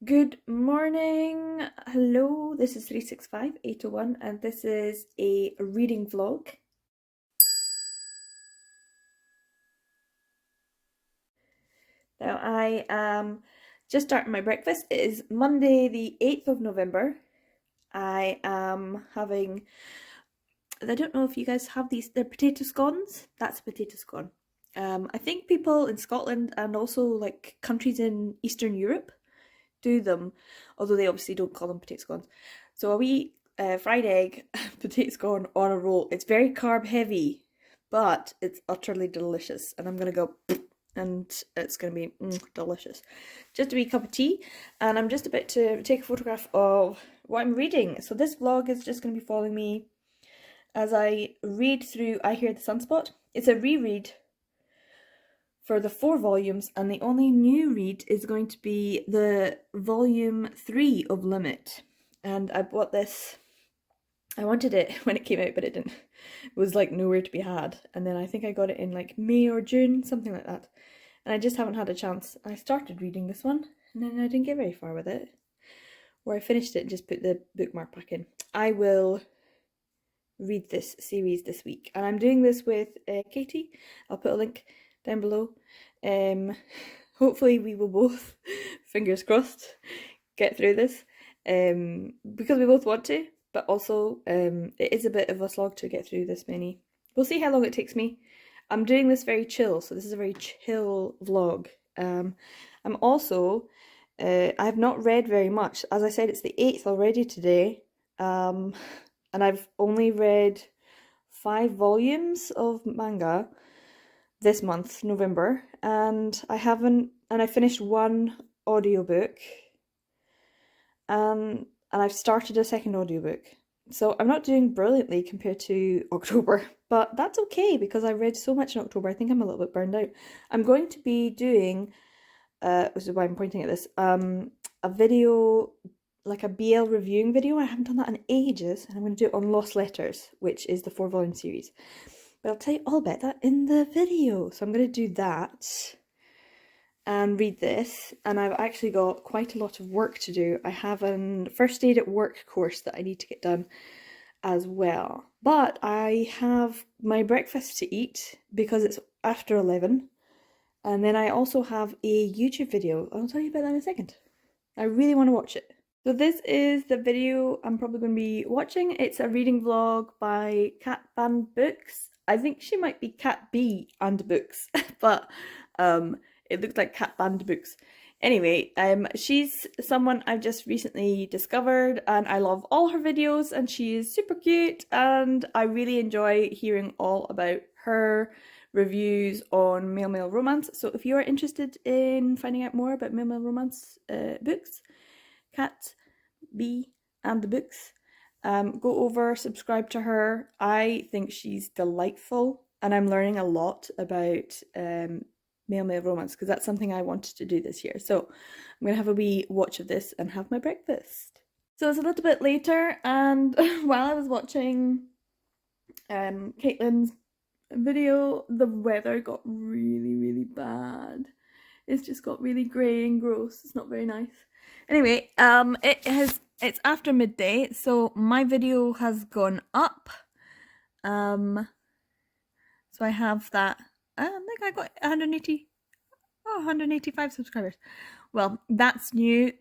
Good morning. Hello, this is 365-801 and this is a reading vlog. Now I am just starting my breakfast. It is Monday the 8th of November. I am having, I don't know if you guys have these, they're potato scones. That's a potato scone. I think people in Scotland and also like countries in Eastern Europe do them, although they obviously don't call them potato scones. So a wee fried egg, potato scone on a roll. It's very carb heavy, but it's utterly delicious. And I'm gonna go, and it's gonna be delicious. Just a wee cup of tea, and I'm just about to take a photograph of what I'm reading. So this vlog is just gonna be following me as I read through I Hear the Sunspot. It's a reread for the 4 volumes, and the only new read is going to be the volume 3 of Limit. And I bought this, I wanted it when it came out, but it didn't. It was like nowhere to be had. And then I think I got it in like May or June, something like that. And I just haven't had a chance. I started reading this one, and then I didn't get very far with it. Or I finished it and just put the bookmark back in. I will read this series this week. And I'm doing this with Katie. I'll put a link down below. Hopefully we will both, fingers crossed, get through this, because we both want to, but also it is a bit of a slog to get through this many. We'll see how long it takes me. I'm doing this very chill, so this is a very chill vlog. I'm also, I have not read very much. As I said, it's the 8th already today, and I've only read 5 volumes of manga this month, November, and I finished one audiobook, and I've started a second audiobook. So I'm not doing brilliantly compared to October, but that's okay because I read so much in October. I think I'm a little bit burned out. I'm going to be doing, which is why I'm pointing at this, a video, like a BL reviewing video. I haven't done that in ages, and I'm going to do it on Lost Letters, which is the 4-volume series. But I'll tell you all about that in the video. So I'm going to do that and read this. And I've actually got quite a lot of work to do. I have a first aid at work course that I need to get done as well. But I have my breakfast to eat because it's after 11. And then I also have a YouTube video. I'll tell you about that in a second. I really want to watch it. So this is the video I'm probably going to be watching. It's a reading vlog by Catbandbooks. I think she might be Cat B and Books, but it looks like Catbandbooks. Anyway, she's someone I've just recently discovered, and I love all her videos, and she is super cute, and I really enjoy hearing all about her reviews on male romance. So if you are interested in finding out more about male romance books, Cat B and the Books, go over, subscribe to her. I think she's delightful, and I'm learning a lot about male romance because that's something I wanted to do this year. So I'm gonna have a wee watch of this and have my breakfast. So it's a little bit later, and while I was watching Caitlin's video, the weather got really bad. It's just got really grey and gross. It's not very nice. Anyway, it's after midday, so my video has gone up. So I have that. I think I got 185 subscribers. Well, that's new.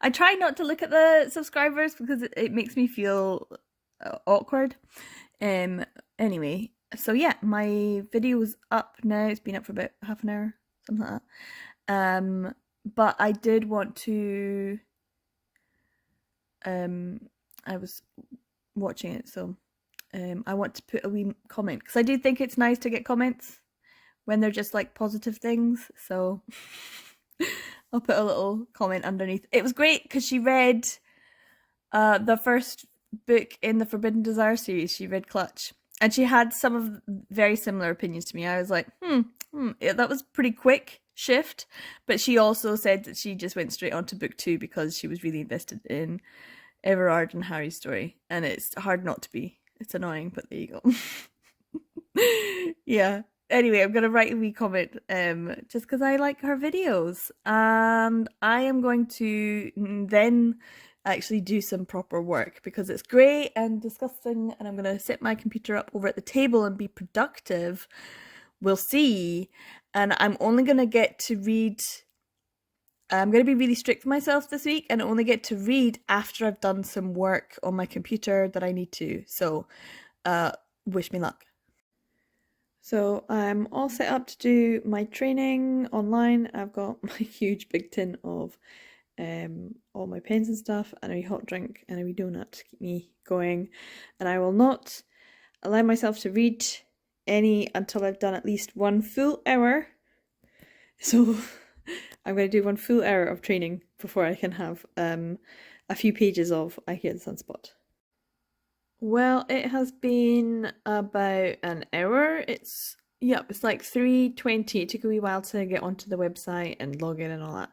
I try not to look at the subscribers because it makes me feel awkward. Anyway, so yeah, my video's up now. It's been up for about half an hour, something like that. But I did want to, I was watching it, so I want to put a wee comment because I do think it's nice to get comments when they're just like positive things. So I'll put a little comment underneath. It was great because she read the first book in the Forbidden Desire series. She read Clutch, and she had some of very similar opinions to me. I was like, that was pretty quick shift, but she also said that she just went straight on to book 2 because she was really invested in Everard and Harry's story, and it's hard not to be. It's annoying, but there you go. Yeah, anyway, I'm gonna write a wee comment just because I like her videos, and I am going to then actually do some proper work because it's great and disgusting, and I'm gonna set my computer up over at the table and be productive. We'll see. And I'm only gonna get to read. I'm going to be really strict with myself this week and only get to read after I've done some work on my computer that I need to. So, wish me luck. So I'm all set up to do my training online. I've got my huge big tin of all my pens and stuff, and a wee hot drink and a wee donut to keep me going. And I will not allow myself to read any until I've done at least 1 full hour. So I'm going to do 1 full hour of training before I can have a few pages of I Hear the Sunspot. Well, it has been about an hour. It's like 3:20. It took a wee while to get onto the website and log in and all that.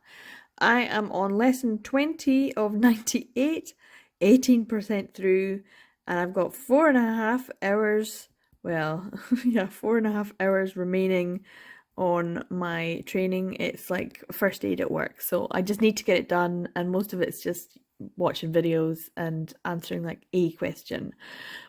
I am on lesson 20 of 98, 18% through, and I've got 4.5 hours. Well, yeah, 4.5 hours remaining on my training. It's like first aid at work, so I just need to get it done, and most of it's just watching videos and answering like a question.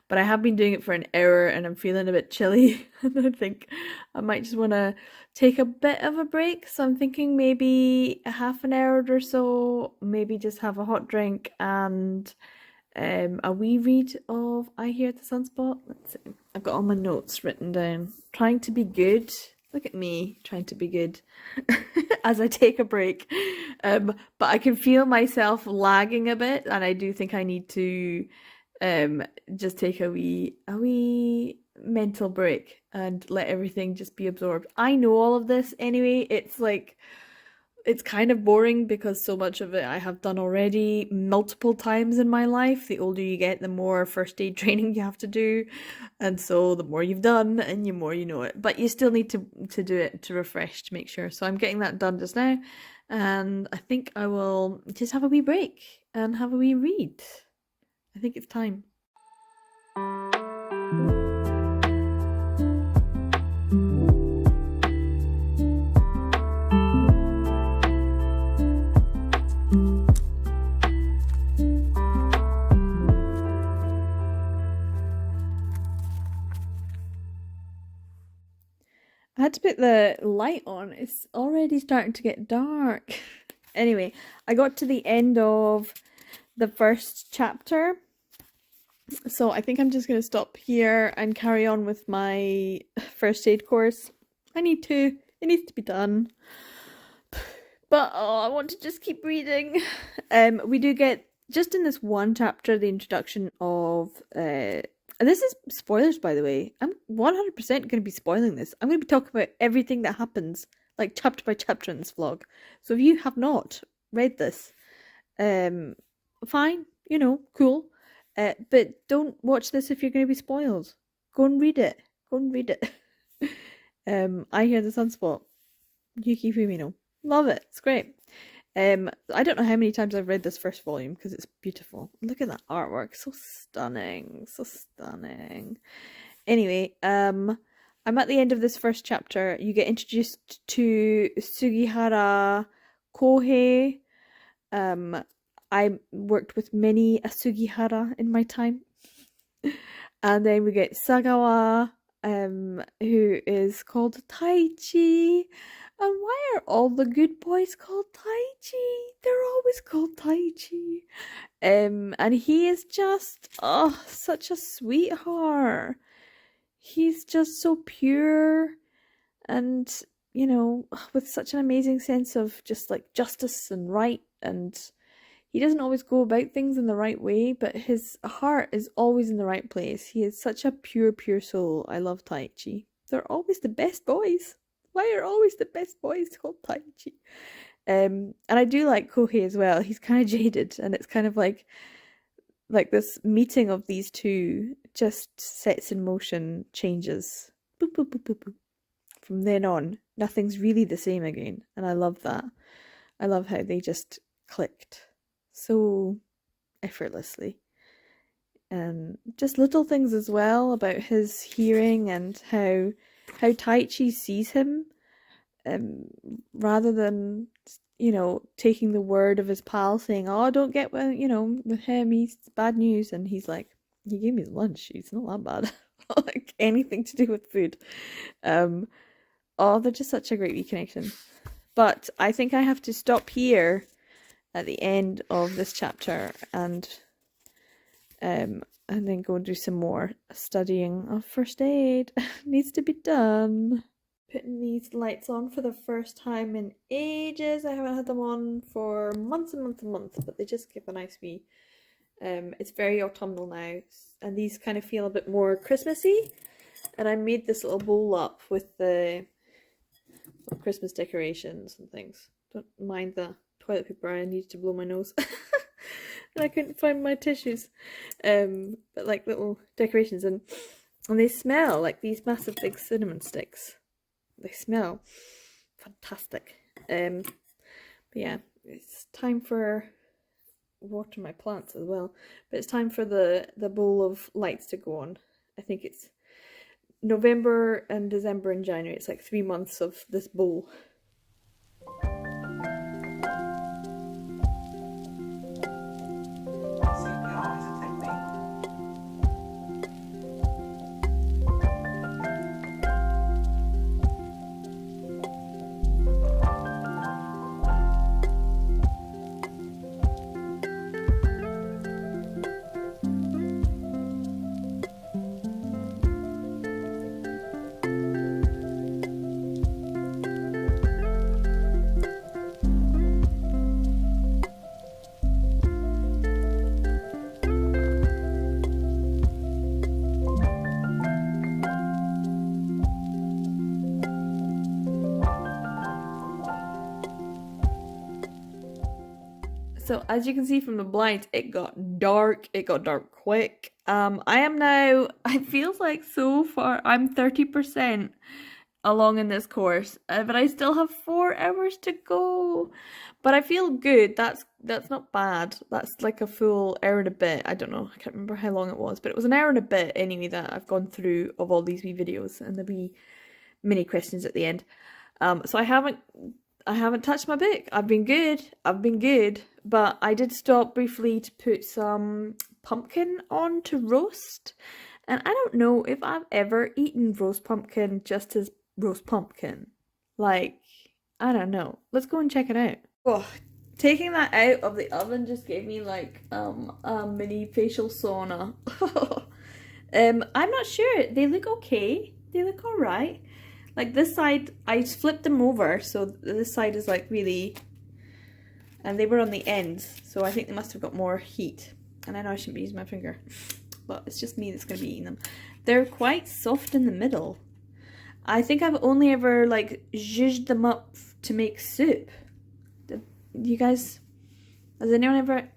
But I have been doing it for an hour and I'm feeling a bit chilly and I think I might just want to take a bit of a break, so I'm thinking maybe a half an hour or so, maybe just have a hot drink and a wee read of I Hear the Sunspot. Let's see. I've got all my notes written down, trying to be good. Look at me trying to be good as I take a break. But I can feel myself lagging a bit, and I do think I need to just take a wee mental break and let everything just be absorbed. I know all of this anyway. It's kind of boring because so much of it I have done already multiple times in my life. The older you get, the more first aid training you have to do. And so the more you've done and the more you know it. But you still need to do it to refresh, to make sure. So I'm getting that done just now. And I think I will just have a wee break and have a wee read. I think it's time. I had to put the light on. It's already starting to get dark. Anyway, I got to the end of the first chapter. So I think I'm just going to stop here and carry on with my first aid course. I need to. It needs to be done. But I want to just keep reading. We do get, just in this one chapter, the introduction of... this is spoilers, by the way. I'm 100% going to be spoiling this. I'm going to be talking about everything that happens, like chapter by chapter in this vlog. So if you have not read this, fine, cool. But don't watch this if you're going to be spoiled. Go and read it. Go and read it. I Hear the Sunspot. Yuki Fumino. Love it. It's great. I don't know how many times I've read this first volume because it's beautiful. Look at that artwork. So stunning. So stunning. Anyway, I'm at the end of this first chapter. You get introduced to Sugihara Kohei. I worked with many a Sugihara in my time. And then we get Sagawa, who is called Taichi. And why are all the good boys called Taichi? They're always called Taichi. And he is just, such a sweetheart. He's just so pure and, with such an amazing sense of just like justice and right. And he doesn't always go about things in the right way, but his heart is always in the right place. He is such a pure, pure soul. I love Taichi. They're always the best boys. Why are always the best boys called Taichi? And I do like Kohei as well. He's kind of jaded, and it's kind of like this meeting of these two just sets in motion changes. Boop, boop, boop, boop, boop. From then on, nothing's really the same again, and I love that. I love how they just clicked so effortlessly. And just little things as well about his hearing and how how tight she sees him, rather than, you know, taking the word of his pal saying, "Oh, don't get with, you know, with him, he's bad news," and he's like, "He gave me lunch, he's not that bad." Like anything to do with food. Oh, they're just such a great wee connection. But I think I have to stop here at the end of this chapter and then go and do some more studying of first aid. Needs to be done. Putting these lights on for the first time in ages. I haven't had them on for months and months and months, but they just give a nice wee. It's very autumnal now, and these kind of feel a bit more Christmassy. And I made this little bowl up with the Christmas decorations and things. Don't mind the toilet paper, I needed to blow my nose. And I couldn't find my tissues. But like little decorations, and they smell like these massive big cinnamon sticks. They smell fantastic. But yeah, it's time for water my plants as well. But it's time for the bowl of lights to go on. I think it's November and December and January. It's like 3 months of this bowl. So as you can see from the blinds, it got dark. It got dark quick. I am now, it feels like so far, I'm 30% along in this course, but I still have 4 hours to go. But I feel good. That's not bad. That's like a full hour and a bit. I don't know. I can't remember how long it was, but it was an hour and a bit anyway that I've gone through of all these wee videos and the wee mini questions at the end. So I haven't touched my book. I've been good, but I did stop briefly to put some pumpkin on to roast, and I don't know if I've ever eaten roast pumpkin just as roast pumpkin. Like, I don't know. Let's go and check it out. Oh, taking that out of the oven just gave me like a mini facial sauna. I'm not sure. They look okay. They look alright. Like this side, I flipped them over, so this side is like really, and they were on the ends, so I think they must have got more heat. And I know I shouldn't be using my finger, but it's just me that's going to be eating them. They're quite soft in the middle. I think I've only ever like zhuzhed them up to make soup. You guys, has anyone ever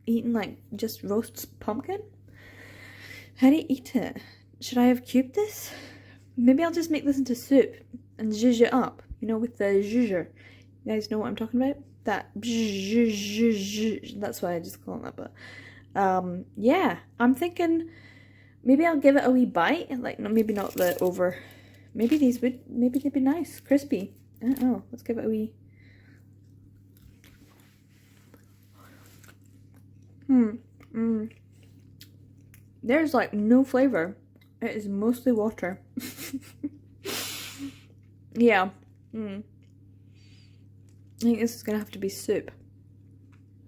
eaten like just roast pumpkin? How do you eat it? Should I have cubed this? Maybe I'll just make this into soup and zhuzh it up, you know, with the zhuzher. You guys know what I'm talking about? That zhuzh, that's why I just call it that, but yeah, I'm thinking maybe I'll give it a wee bite, like maybe not the over, maybe they'd be nice, crispy. I don't know, let's give it a wee. There's like no flavour. It is mostly water. Yeah. I think this is going to have to be soup.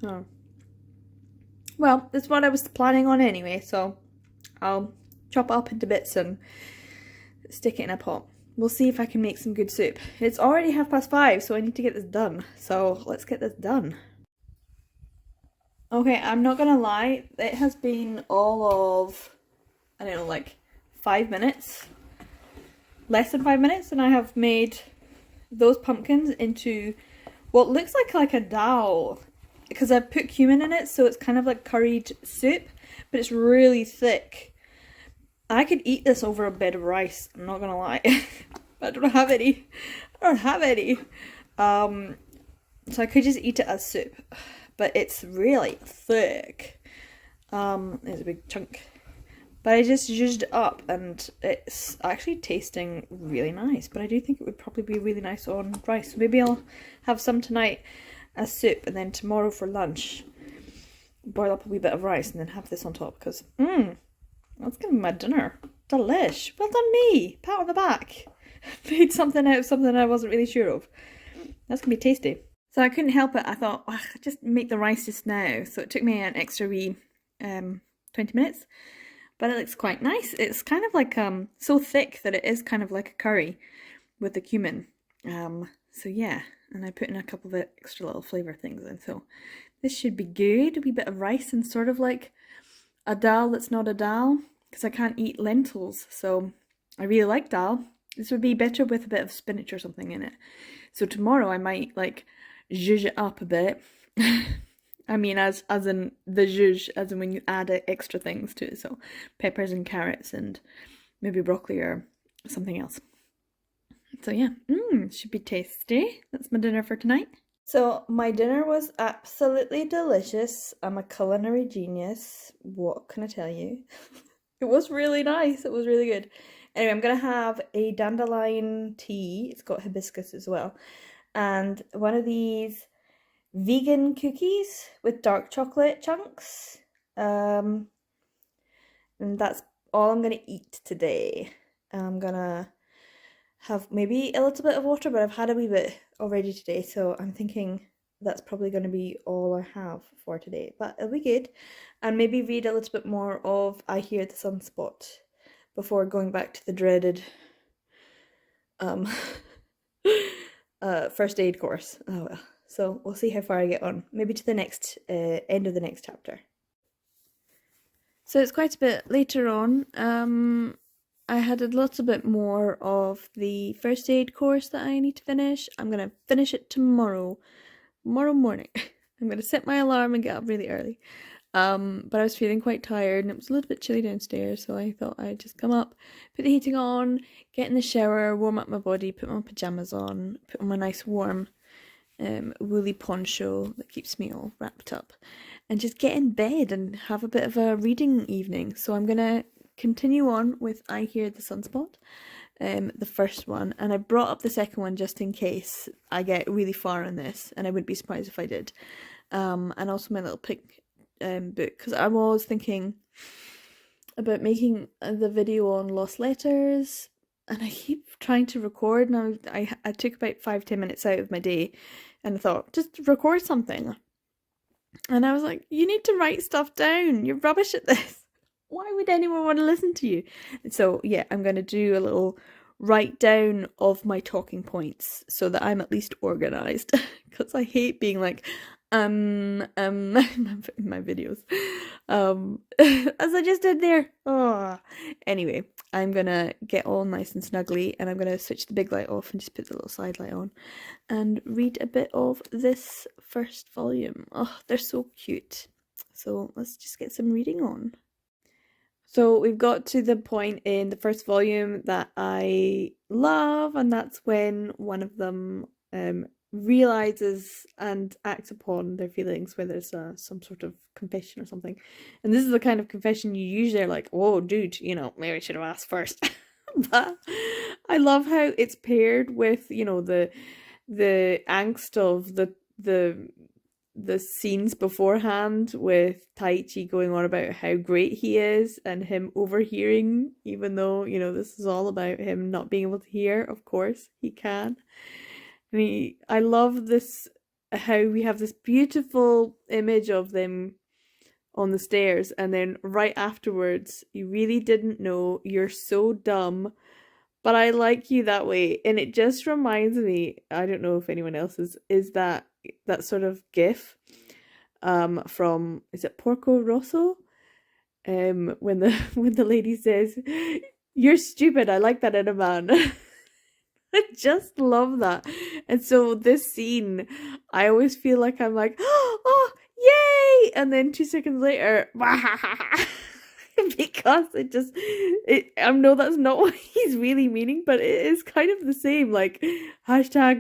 Oh. Well, that's what I was planning on anyway, so I'll chop it up into bits and stick it in a pot. We'll see if I can make some good soup. It's already 5:30, so I need to get this done. So let's get this done. Okay, I'm not gonna lie, it has been all of, I don't know, like 5 minutes, less than 5 minutes, and I have made those pumpkins into what looks like a dal, because I've put cumin in it, so it's kind of like curried soup, but it's really thick. I could eat this over a bed of rice, I'm not gonna lie. But I don't have any. So I could just eat it as soup, but it's really thick. There's a big chunk. But I just zhuzhed it up and it's actually tasting really nice. But I do think it would probably be really nice on rice. So maybe I'll have some tonight as soup, and then tomorrow for lunch boil up a wee bit of rice and then have this on top, because that's gonna be my dinner. Delish. Well done me. Pat on the back. Made something out of something I wasn't really sure of. That's gonna be tasty. So I couldn't help it. I thought, oh, I'll just make the rice just now. So it took me an extra wee 20 minutes. But it looks quite nice. It's kind of like so thick that it is kind of like a curry with the cumin. So yeah, and I put in a couple of extra little flavour things in. So this should be good. A wee bit of rice and sort of like a dal that's not a dal, because I can't eat lentils. So I really like dal. This would be better with a bit of spinach or something in it. So tomorrow I might like zhuzh it up a bit. I mean, as in the zhuzh, as in when you add extra things to it. So peppers and carrots and maybe broccoli or something else. So yeah, should be tasty. That's my dinner for tonight. So my dinner was absolutely delicious. I'm a culinary genius. What can I tell you? It was really nice. It was really good. Anyway, I'm going to have a dandelion tea. It's got hibiscus as well. And one of these vegan cookies with dark chocolate chunks. And that's all I'm going to eat today. I'm going to have maybe a little bit of water, but I've had a wee bit already today, so I'm thinking that's probably going to be all I have for today. But it'll be good. And maybe read a little bit more of I Hear the Sunspot before going back to the dreaded first aid course. Oh well. So we'll see how far I get on. Maybe to the next end of the next chapter. So it's quite a bit later on. I had a little bit more of the first aid course that I need to finish. I'm going to finish it tomorrow morning. I'm going to set my alarm and get up really early. But I was feeling quite tired and it was a little bit chilly downstairs, so I thought I'd just come up, put the heating on, get in the shower, warm up my body, put my pyjamas on, put on my nice warm woolly poncho that keeps me all wrapped up, and just get in bed and have a bit of a reading evening. So I'm gonna continue on with I Hear the Sunspot, the first one, and I brought up the second one just in case I get really far on this, and I wouldn't be surprised if I did. And also my little pick book, because I was thinking about making the video on lost letters, and I keep trying to record, and I took about 5-10 minutes out of my day, and I thought, just record something. And I was like, you need to write stuff down. You're rubbish at this. Why would anyone want to listen to you? And so yeah, I'm going to do a little write down of my talking points so that I'm at least organized, because I hate being like in my videos, as I just did there. Oh, anyway, I'm gonna get all nice and snuggly, and I'm gonna switch the big light off and just put the little side light on and read a bit of this first volume. Oh, they're so cute. So let's just get some reading on. So we've got to the point in the first volume that I love, and that's when one of them realizes and acts upon their feelings, whether it's some sort of confession or something. And this is the kind of confession you usually are like, oh dude, you know, maybe I should have asked first. But I love how it's paired with, you know, the angst of the scenes beforehand, with Taichi going on about how great he is and him overhearing, even though, you know, this is all about him not being able to hear. Of course he can. And I love this, how we have this beautiful image of them on the stairs, and then right afterwards, you really didn't know, you're so dumb, but I like you that way. And it just reminds me, I don't know if anyone else is that sort of gif from, is it Porco Rosso? When the lady says, "You're stupid, I like that in a man." I just love that. And so this scene, I always feel like I'm like, oh, yay! And then 2 seconds later, because I know that's not what he's really meaning, but it is kind of the same, like,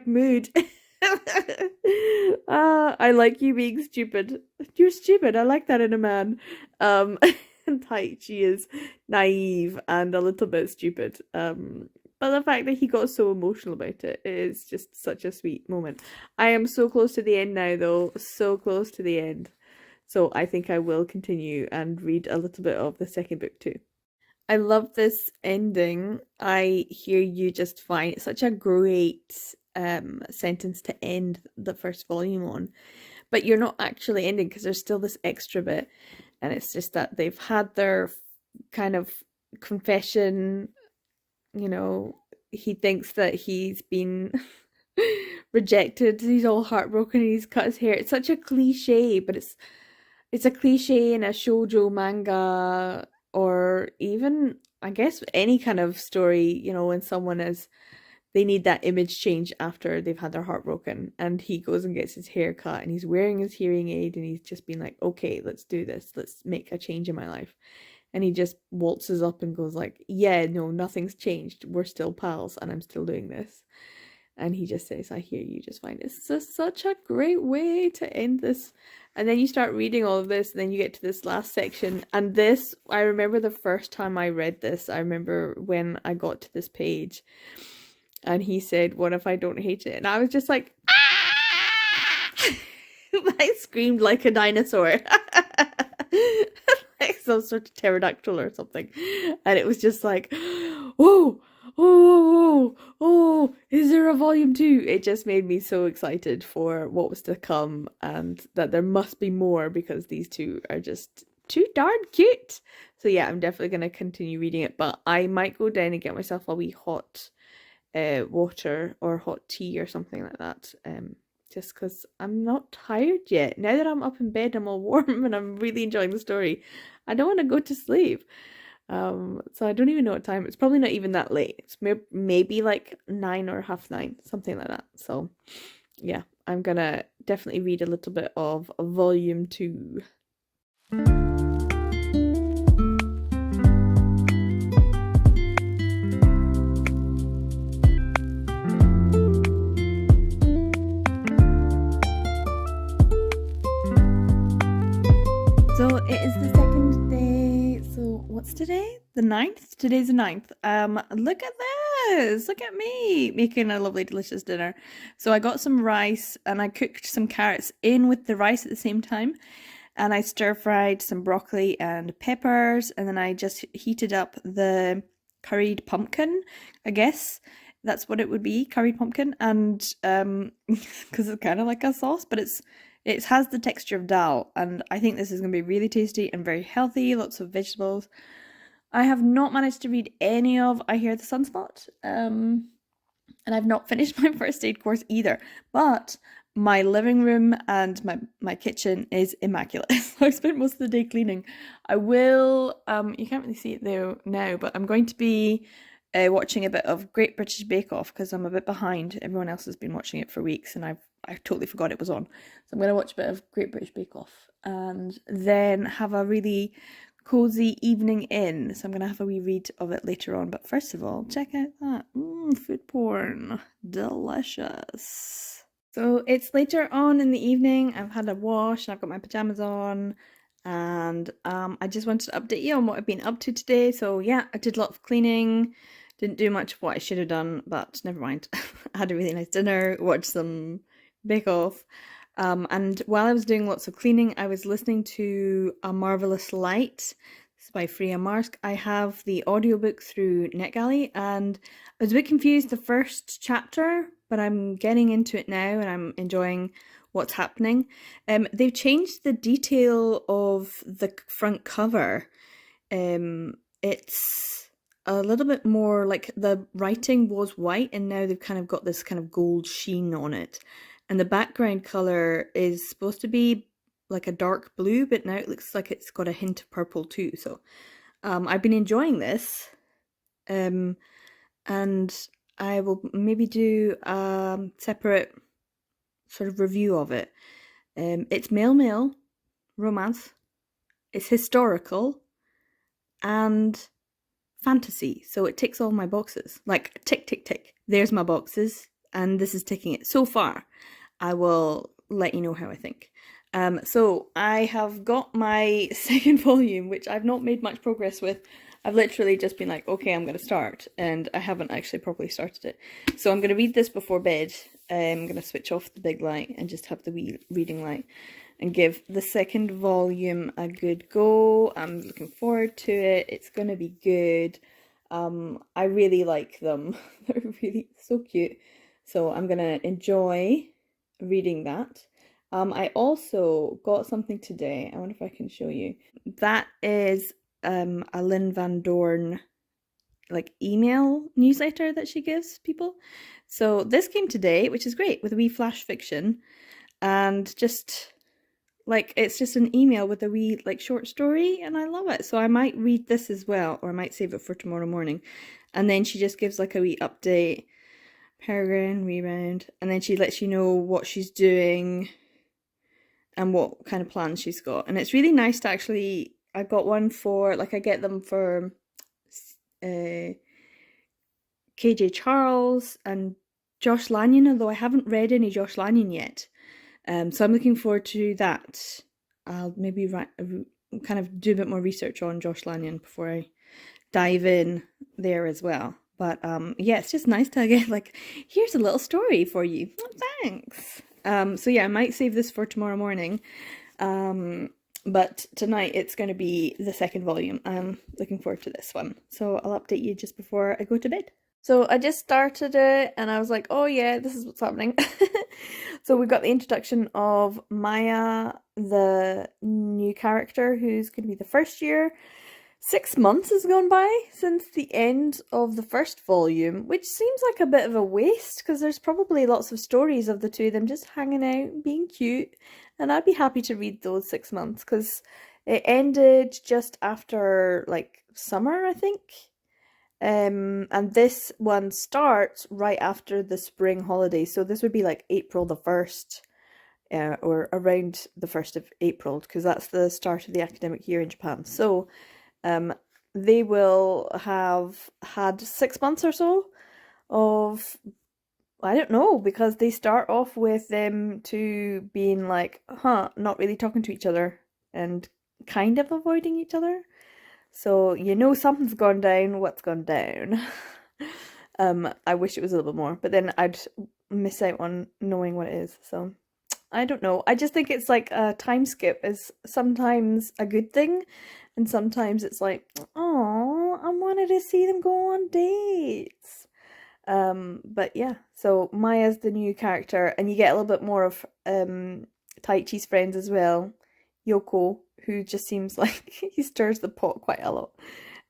#mood. I like you being stupid. You're stupid. I like that in a man. Taichi is naive and a little bit stupid. But the fact that he got so emotional about it is just such a sweet moment. I am so close to the end now, though, so close to the end. So I think I will continue and read a little bit of the second book too. I love this ending. I hear you just fine. It's such a great sentence to end the first volume on. But you're not actually ending because there's still this extra bit. And it's just that they've had their kind of confession. You know, he thinks that he's been rejected. He's all heartbroken and he's cut his hair. It's such a cliche, but it's a cliche in a shoujo manga, or even, I guess, any kind of story, you know, when someone is, they need that image change after they've had their heart broken, and he goes and gets his hair cut and he's wearing his hearing aid and he's just been like, okay, let's do this, let's make a change in my life. And he just waltzes up and goes like, yeah, no, nothing's changed, we're still pals and I'm still doing this. And he just says, I hear you just fine. It's just such a great way to end this. And then you start reading all of this, and then you get to this last section. And this, I remember the first time I read this, I remember when I got to this page, and he said, what if I don't hate it? And I was just like, ah! I screamed like a dinosaur. Like some sort of pterodactyl or something. And it was just like, whoa! Oh, is there a volume 2? It just made me so excited for what was to come, and that there must be more because these two are just too darn cute. So yeah, I'm definitely going to continue reading it, but I might go down and get myself a wee hot water or hot tea or something like that, just because I'm not tired yet. Now that I'm up in bed, I'm all warm and I'm really enjoying the story. I don't want to go to sleep. So I don't even know what time. It's probably not even that late. It's maybe like 9 or 9:30, something like that. So yeah, I'm gonna definitely read a little bit of volume 2. So it is the second day. So what's today? The 9th? Today's the 9th. Look at this. Look at me making a lovely, delicious dinner. So I got some rice and I cooked some carrots in with the rice at the same time. And I stir-fried some broccoli and peppers. And then I just heated up the curried pumpkin, I guess. That's what it would be, curried pumpkin. And because it's kind of like a sauce, but it has the texture of dal, and I think this is going to be really tasty and very healthy, lots of vegetables. I have not managed to read any of I Hear the Sunspot, and I've not finished my first aid course either, but my living room and my kitchen is immaculate, so I spent most of the day cleaning. I will, you can't really see it there now, but I'm going to be watching a bit of Great British Bake Off because I'm a bit behind. Everyone else has been watching it for weeks and I totally forgot it was on. So I'm going to watch a bit of Great British Bake Off and then have a really cozy evening in. So I'm going to have a wee read of it later on. But first of all, check out that. Food porn. Delicious. So it's later on in the evening. I've had a wash and I've got my pajamas on. And I just wanted to update you on what I've been up to today. So yeah, I did a lot of cleaning. Didn't do much of what I should have done, but never mind. I had a really nice dinner, watched some Bake Off. And while I was doing lots of cleaning, I was listening to A Marvelous Light. This is by Freya Marsk. I have the audiobook through NetGalley, and I was a bit confused the first chapter, but I'm getting into it now and I'm enjoying what's happening. They've changed the detail of the front cover. It's a little bit more like the writing was white and now they've kind of got this kind of gold sheen on it. And the background colour is supposed to be like a dark blue, but now it looks like it's got a hint of purple too. So I've been enjoying this. And I will maybe do a separate sort of review of it. It's male romance. It's historical. And fantasy, so it ticks all my boxes. Like tick tick tick, there's my boxes and this is ticking it so far. I will let you know how I think. So I have got my second volume, which I've not made much progress with. I've literally just been like, okay, I'm going to start, and I haven't actually properly started it. So I'm going to read this before bed. I'm going to switch off the big light and just have the wee reading light and give the second volume a good go. I'm looking forward to it. It's going to be good. I really like them. They're really so cute. So I'm going to enjoy reading that. I also got something today. I wonder if I can show you. That is a Lynn Van Dorn like email newsletter that she gives people. So this came today, which is great, with a wee flash fiction, and just like it's just an email with a wee like short story, and I love it. So I might read this as well, or I might save it for tomorrow morning. And then she just gives like a wee update, Peregrine, Rebound, and then she lets you know what she's doing and what kind of plans she's got. And it's really nice to actually, I got one for, like I get them for KJ Charles and Josh Lanyon, although I haven't read any Josh Lanyon yet. So I'm looking forward to that. I'll maybe kind of do a bit more research on Josh Lanyon before I dive in there as well. But yeah, it's just nice to get like, here's a little story for you. Oh, thanks. So yeah, I might save this for tomorrow morning. But tonight it's going to be the second volume. I'm looking forward to this one. So I'll update you just before I go to bed. So I just started it and I was like, oh yeah, this is what's happening. So we got the introduction of Maya, the new character who's going to be the first year. 6 months has gone by since the end of the first volume, which seems like a bit of a waste because there's probably lots of stories of the two of them just hanging out, being cute, and I'd be happy to read those 6 months because it ended just after like summer, I think. And this one starts right after the spring holidays, so this would be like April the 1st. Or around the 1st of April, because that's the start of the academic year in Japan. So they will have had 6 months or so of, I don't know, because they start off with them two being like, not really talking to each other and kind of avoiding each other. So you know something's gone down. What's gone down? I wish it was a little bit more, but then I'd miss out on knowing what it is. So I don't know. I just think it's like a time skip is sometimes a good thing, and sometimes it's like, oh, I wanted to see them go on dates. But yeah, so Maya's the new character, and you get a little bit more of Taichi's friends as well. Yoko, who just seems like he stirs the pot quite a lot.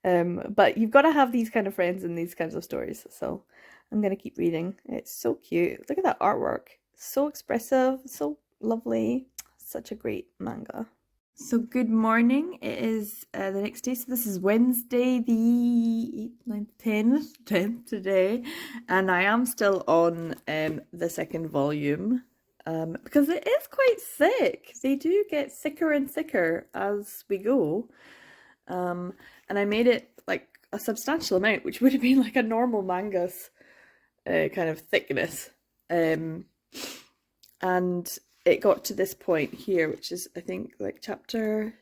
But you've got to have these kind of friends in these kinds of stories. So I'm gonna keep reading. It's so cute. Look at that artwork. So expressive, so lovely. Such a great manga. So good morning. It is the next day. So this is Wednesday, the 8th, 9th, 10th today. And I am still on the second volume because it is quite thick. They do get thicker and thicker as we go. And I made it like a substantial amount, which would have been like a normal manga's kind of thickness. And it got to this point here, which is I think like chapter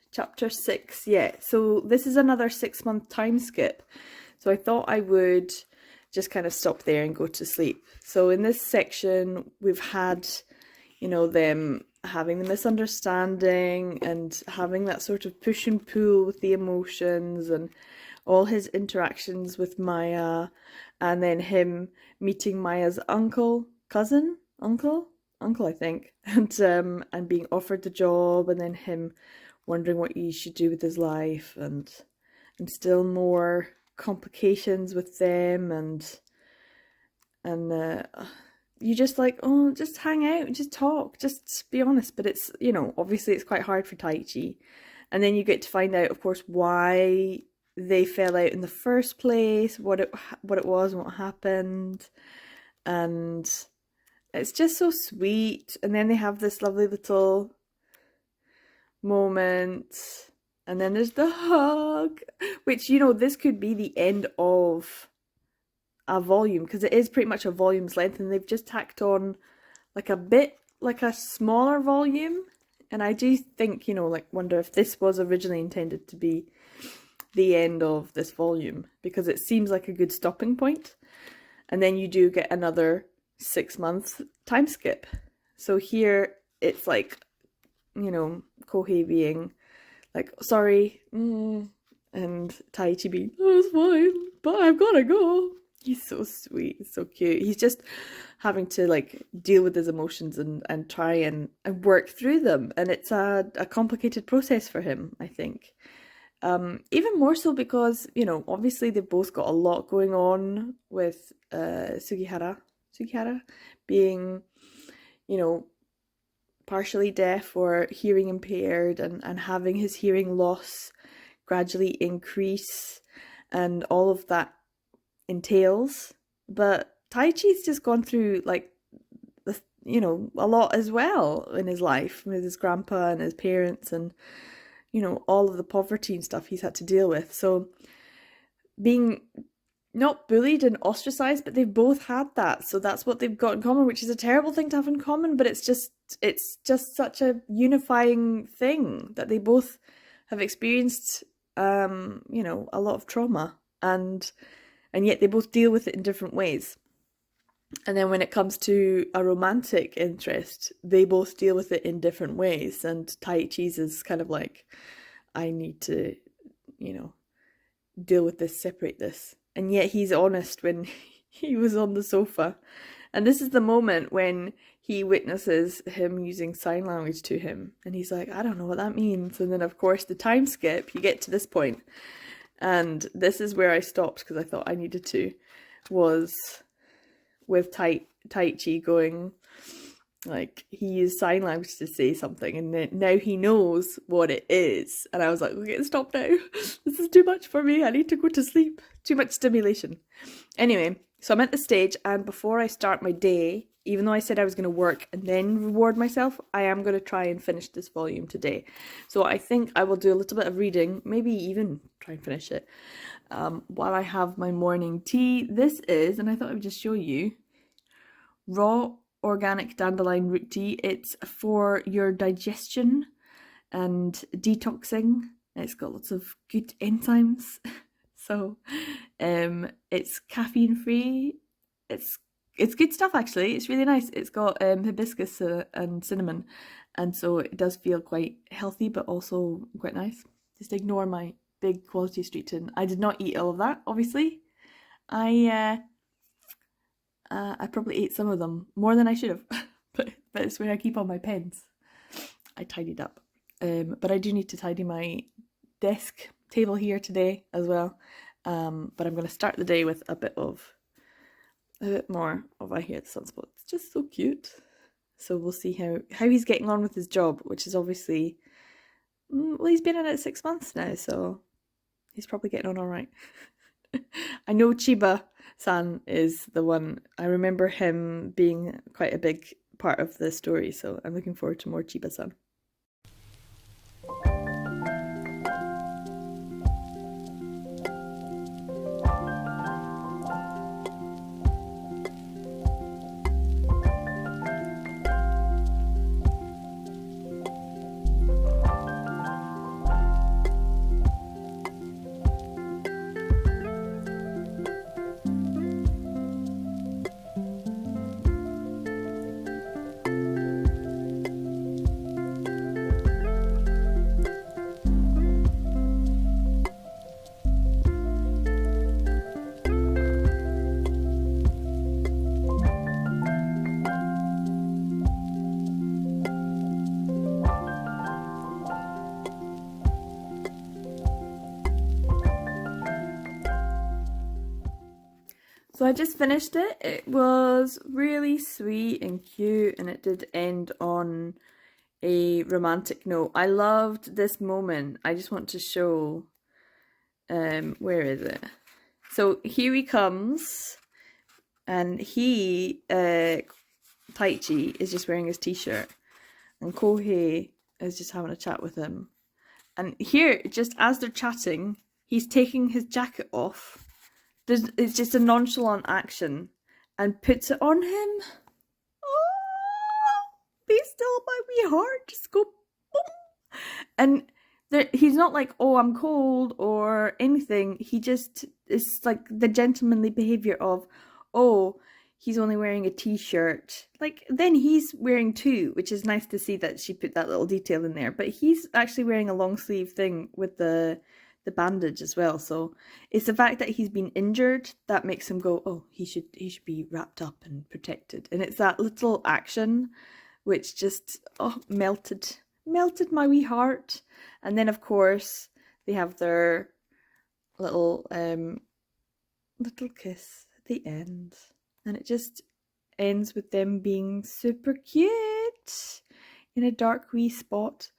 6. Yeah, so this is another 6 month time skip. So I thought I would just kind of stop there and go to sleep. So in this section we've had, you know, them having the misunderstanding and having that sort of push and pull with the emotions and all his interactions with Maya, and then him meeting Maya's uncle, I think, and being offered the job, and then him wondering what he should do with his life, and still more complications with them, and you just like, oh, just hang out, just talk, just be honest. But it's, you know, obviously it's quite hard for Taichi, and then you get to find out, of course, why they fell out in the first place, what it was, and what happened, and it's just so sweet. And then they have this lovely little moment, and then there's the hug, which, you know, this could be the end of a volume because it is pretty much a volume's length, and they've just tacked on like a bit like a smaller volume And I do think, like wonder if this was originally intended to be the end of this volume, because it seems like a good stopping point. And then you do get another 6 month time skip. So here it's like, Kohei being like, sorry, and Taichi being, oh, it's fine, but I've gotta go. He's so sweet, he's so cute. He's just having to like deal with his emotions and try and work through them. And it's a complicated process for him, I think. Even more so because, obviously they've both got a lot going on with Sugihara being, partially deaf or hearing impaired, and having his hearing loss gradually increase, and all of that entails. But Taichi's just gone through like a lot as well in his life with his grandpa and his parents, and all of the poverty and stuff he's had to deal with. So being not bullied and ostracized, but they've both had that. So that's what they've got in common, which is a terrible thing to have in common, but it's just such a unifying thing that they both have experienced, a lot of trauma, and yet they both deal with it in different ways. And then when it comes to a romantic interest, they both deal with it in different ways. And Taichi's is kind of like, I need to, deal with this, separate this. And yet he's honest when he was on the sofa. And this is the moment when he witnesses him using sign language to him. And he's like, I don't know what that means. And then, of course, the time skip, you get to this point. And this is where I stopped because I thought I needed to, was with Taichi going, like, he used sign language to say something, and then now he knows what it is. And I was like, okay, stop now. This is too much for me. I need to go to sleep. Too much stimulation. Anyway, so I'm at the stage, and before I start my day, even though I said I was going to work and then reward myself, I am going to try and finish this volume today. So I think I will do a little bit of reading, maybe even try and finish it, while I have my morning tea. This is, and I thought I would just show you, raw organic dandelion root tea. It's for your digestion and detoxing. It's got lots of good enzymes. So it's caffeine free. It's good stuff, actually. It's really nice. It's got hibiscus and cinnamon, and so it does feel quite healthy, but also quite nice. Just ignore my big Quality Street tin. I did not eat all of that, obviously. I probably ate some of them, more than I should have, but it's where I keep all my pens. I tidied up. But I do need to tidy my desk table here today as well. But I'm going to start the day with a bit more of I Hear the Sunspot. It's just so cute. So we'll see how he's getting on with his job, which is obviously, well, he's been in it 6 months now, so he's probably getting on all right. I know Chiba-san is the one. I remember him being quite a big part of the story, so I'm looking forward to more Chiba-san. So I just finished it. It was really sweet and cute, and it did end on a romantic note. I loved this moment. I just want to show, where is it? So here he comes, and Taichi is just wearing his t-shirt, and Kohei is just having a chat with him. And here, just as they're chatting, he's taking his jacket off. It's just a nonchalant action, and puts it on him. Oh, be still, my wee heart. Just go And he's not like, oh, I'm cold or anything. He just is like the gentlemanly behavior of, oh, he's only wearing a t-shirt. Like, then he's wearing two, which is nice to see that she put that little detail in there. But he's actually wearing a long sleeve thing with the bandage as well. So it's the fact that he's been injured that makes him go, oh, he should be wrapped up and protected. And it's that little action which just melted my wee heart. And then of course they have their little kiss at the end, and it just ends with them being super cute in a dark wee spot.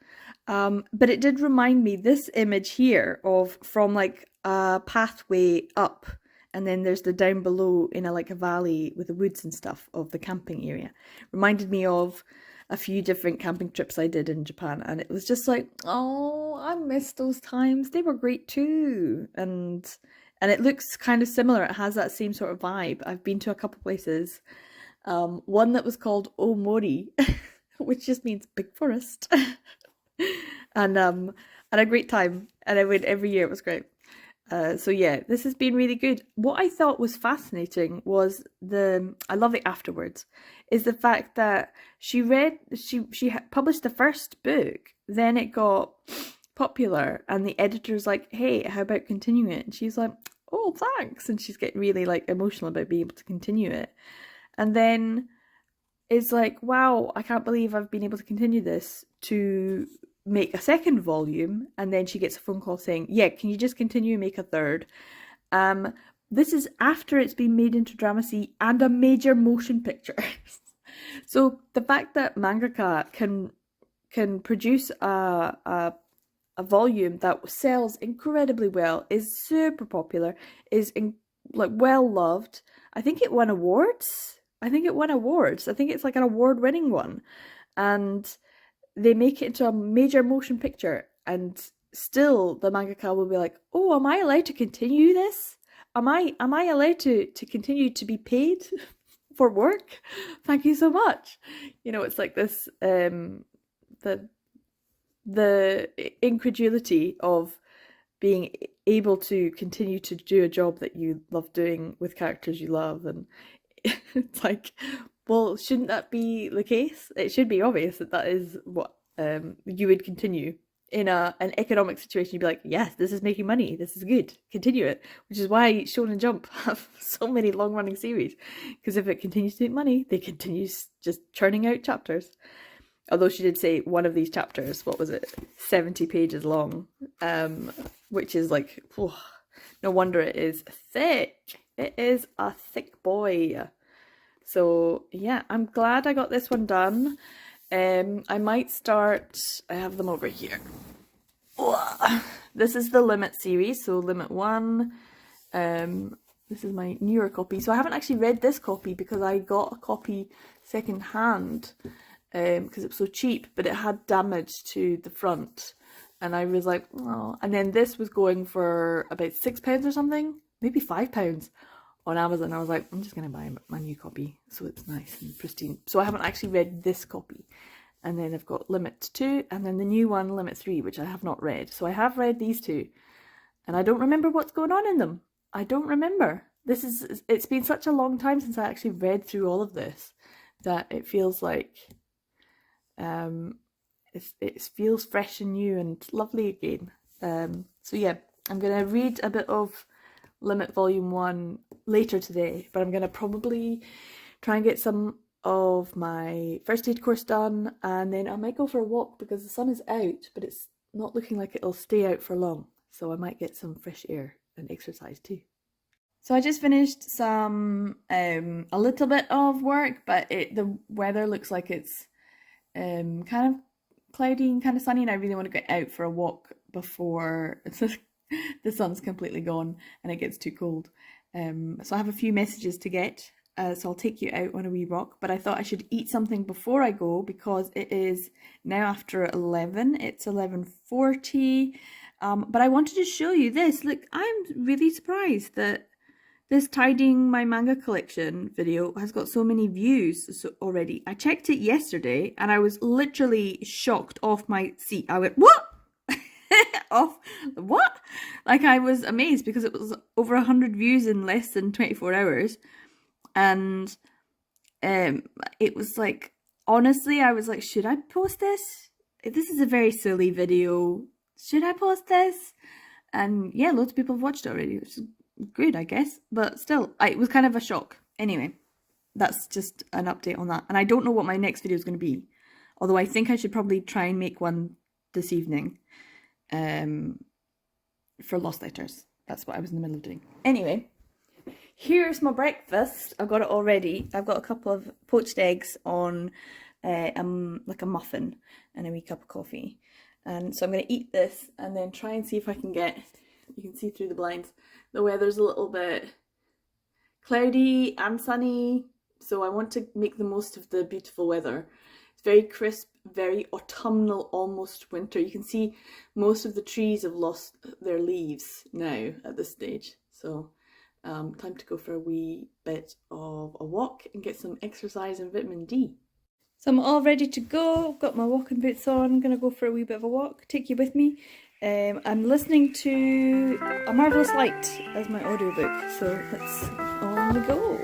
But it did remind me, this image here, of from like a pathway up, and then there's the down below in a valley with the woods and stuff of the camping area. Reminded me of a few different camping trips I did in Japan, and it was just like, oh, I miss those times. They were great too. And it looks kind of similar. It has that same sort of vibe. I've been to a couple places. One that was called Omori, which just means big forest. And had a great time, and I went every year. It was great. So yeah, this has been really good. What I thought was fascinating was I love it afterwards, is the fact that she published the first book, then it got popular, and the editor's like, hey, how about continuing it? And she's like, oh, thanks. And she's getting really emotional about being able to continue it. And then it's like, wow, I can't believe I've been able to continue this to make a second volume. And then she gets a phone call saying, yeah, can you just continue and make a third? This is after it's been made into dramacy and a major motion picture. So the fact that mangaka can produce a volume that sells incredibly well, is super popular, is well loved. I think it won awards. I think it's like an award-winning one. And they make it into a major motion picture, and still the mangaka will be like, oh, am I allowed to continue this? Am I allowed to continue to be paid for work? Thank you so much. It's like this, the incredulity of being able to continue to do a job that you love doing with characters you love. And it's like, well, shouldn't that be the case? It should be obvious that is what you would continue. In an economic situation, you'd be like, yes, this is making money, this is good, continue it. Which is why Shonen Jump have so many long-running series, because if it continues to make money, they continue just churning out chapters. Although she did say one of these chapters, what was it, 70 pages long, which is like, oh, no wonder it is thick. It is a thick boy. So yeah, I'm glad I got this one done. I might start, I have them over here. This is the Limit series, so Limit 1. This is my newer copy. So I haven't actually read this copy because I got a copy second hand because it was so cheap, but it had damage to the front. And I was like, oh. And then this was going for about £6 or something, maybe £5 on Amazon. I was like, I'm just going to buy my new copy so it's nice and pristine. So I haven't actually read this copy. And then I've got Limit 2 and then the new one, Limit 3, which I have not read. So I have read these two and I don't remember what's going on in them. I don't remember. It's been such a long time since I actually read through all of this that it feels like it feels fresh and new and lovely again. So yeah, I'm going to read a bit of Limit Volume 1 later today, but I'm going to probably try and get some of my first aid course done, and then I might go for a walk because the sun is out, but it's not looking like it'll stay out for long, so I might get some fresh air and exercise too. So I just finished some a little bit of work, but the weather looks like it's kind of cloudy and kind of sunny, and I really want to get out for a walk before the sun's completely gone and it gets too cold. So I have a few messages to get, so I'll take you out on a wee walk, but I thought I should eat something before I go because it is now after 11. It's 11:40, but I wanted to show you this. Look, I'm really surprised that this tidying my manga collection video has got so many views already. I checked it yesterday and I was literally shocked off my seat. I went, what? off. What? Like, I was amazed because it was over 100 views in less than 24 hours. And it was like, honestly, I was like, should I post this? This is a very silly video. Should I post this? And yeah, loads of people have watched it already, which is good, I guess. But still, it was kind of a shock. Anyway, that's just an update on that. And I don't know what my next video is going to be. Although I think I should probably try and make one this evening for Lost Letters. That's what I was in the middle of doing. Anyway, here's my breakfast. I've got it all ready. I've got a couple of poached eggs on like a muffin and a wee cup of coffee. And so I'm going to eat this and then try and see if I can get, you can see through the blinds, the weather's a little bit cloudy and sunny. So I want to make the most of the beautiful weather. It's very crisp, very autumnal, almost winter. You can see most of the trees have lost their leaves now at this stage. So time to go for a wee bit of a walk and get some exercise and vitamin D. So I'm all ready to go. I've got my walking boots on. I'm going to go for a wee bit of a walk. Take you with me. I'm listening to A Marvellous Light as my audiobook. So let's on we go.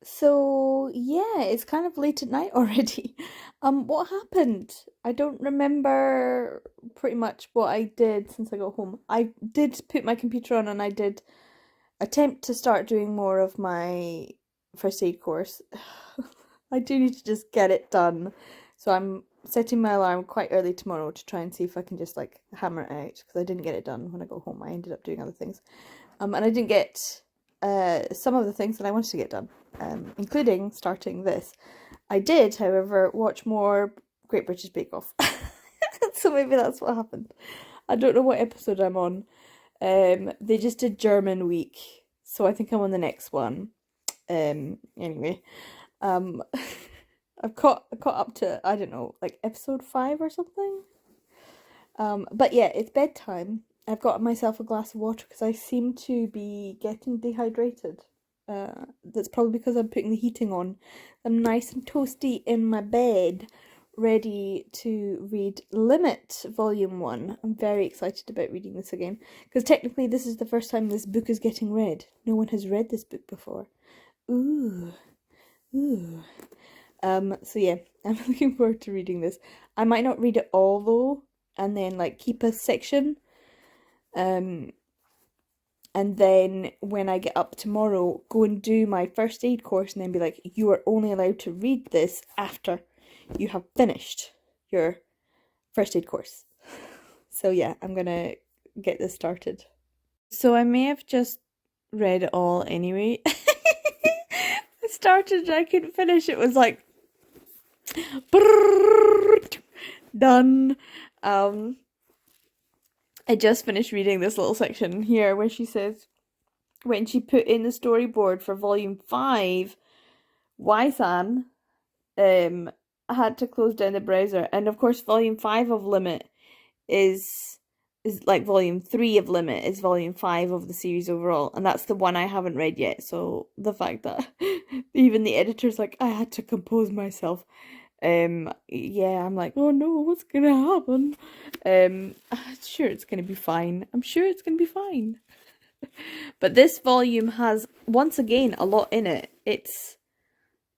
So yeah, it's kind of late at night already. What happened? I don't remember pretty much what I did since I got home. I did put my computer on and I did attempt to start doing more of my first aid course. I do need to just get it done. So I'm setting my alarm quite early tomorrow to try and see if I can just like hammer it out because I didn't get it done when I got home. I ended up doing other things. And I didn't get some of the things that I wanted to get done, including starting this. I did, however, watch more Great British Bake Off. So maybe that's what happened. I don't know what episode I'm on. They just did German week, so I think I'm on the next one. Anyway, I've caught up to, I don't know, like episode 5 or something. But yeah, it's bedtime. I've got myself a glass of water because I seem to be getting dehydrated. That's probably because I'm putting the heating on. I'm nice and toasty in my bed, ready to read Limit Volume 1. I'm very excited about reading this again, because technically this is the first time this book is getting read. No one has read this book before. Ooh. So yeah, I'm looking forward to reading this. I might not read it all though, and then like keep a section. And then when I get up tomorrow, go and do my first aid course and then be like, you are only allowed to read this after you have finished your first aid course. So yeah, I'm gonna get this started. So I may have just read it all anyway. I started and I couldn't finish. It was like done. I just finished reading this little section here where she says when she put in the storyboard for volume 5, Y-san had to close down the browser, and of course volume 5 of Limit is like volume 3 of Limit is volume 5 of the series overall, and that's the one I haven't read yet. So the fact that even the editor's like, I had to compose myself. Yeah, I'm like, oh no, what's gonna happen? I'm sure it's gonna be fine. I'm sure it's gonna be fine. But this volume has, once again, a lot in it.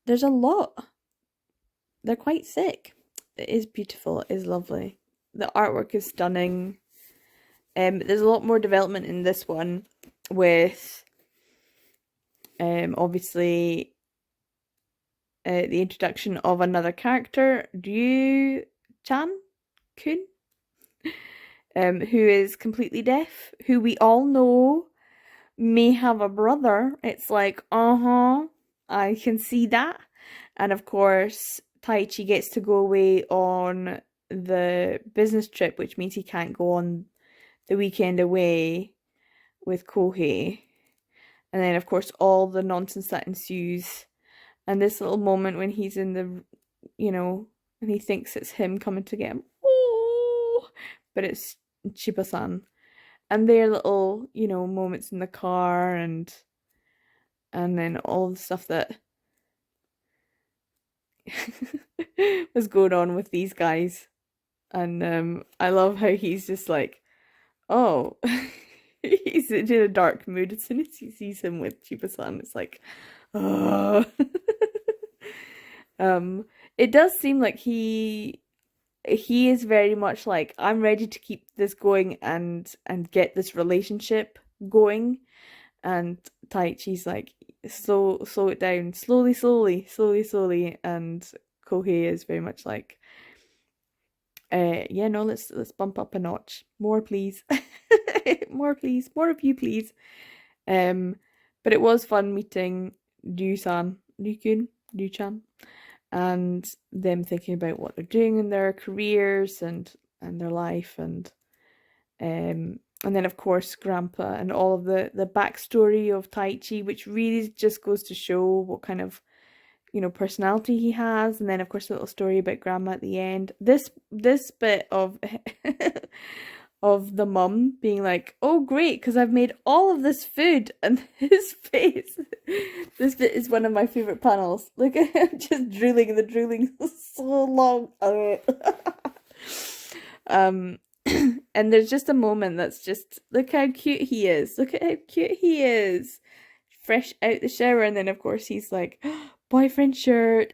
There's a lot. They're quite thick. It is beautiful. It is lovely. The artwork is stunning. There's a lot more development in this one with, obviously, the introduction of another character, Ryu-chan Kun, who is completely deaf, who we all know may have a brother. It's like, I can see that. And of course, Taichi gets to go away on the business trip, which means he can't go on the weekend away with Kohei. And then, of course, all the nonsense that ensues. And this little moment when he's in the, and he thinks it's him coming to get him. Oh! But it's Chiba-san. And their little, moments in the car and then all the stuff that was going on with these guys. And I love how he's just like, oh, he's in a dark mood as soon as he sees him with Chiba-san. It's like, oh. It does seem like he is very much like, I'm ready to keep this going and get this relationship going. And Taichi's like, slow it down, slowly. And Kohei is very much like, yeah, no, let's bump up a notch. More, please. More, please. More of you, please. But it was fun meeting Ryu-chan, and them thinking about what they're doing in their careers and their life, and then of course Grandpa and all of the backstory of Taichi, which really just goes to show what kind of personality he has. And then of course a little story about Grandma at the end. This bit of of the mum being like, oh great, because I've made all of this food, and his face, this bit is one of my favorite panels. Look at him just drooling, the drooling so long. And there's just a moment that's just, look how cute he is, fresh out the shower. And then of course he's like, boyfriend shirt.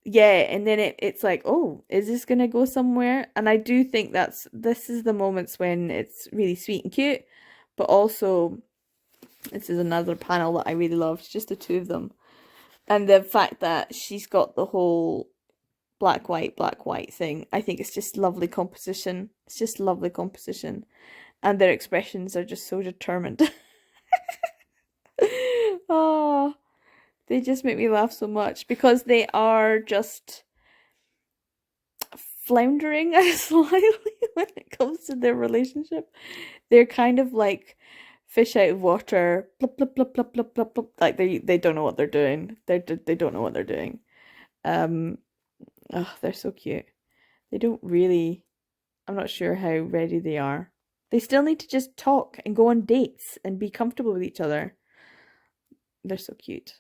Yeah, and then it's like, oh, is this gonna go somewhere? And I do think this is the moments when it's really sweet and cute, but also this is another panel that I really loved, just the two of them. And the fact that she's got the whole black white thing, I think it's just lovely composition. And their expressions are just so determined. Oh, they just make me laugh so much because they are just floundering slightly when it comes to their relationship. They're kind of like fish out of water, plop, plop, plop, plop, plop, plop, plop. Like they don't know what they're doing. They don't know what they're doing. Oh, they're so cute. They don't really, I'm not sure how ready they are. They still need to just talk and go on dates and be comfortable with each other. They're so cute.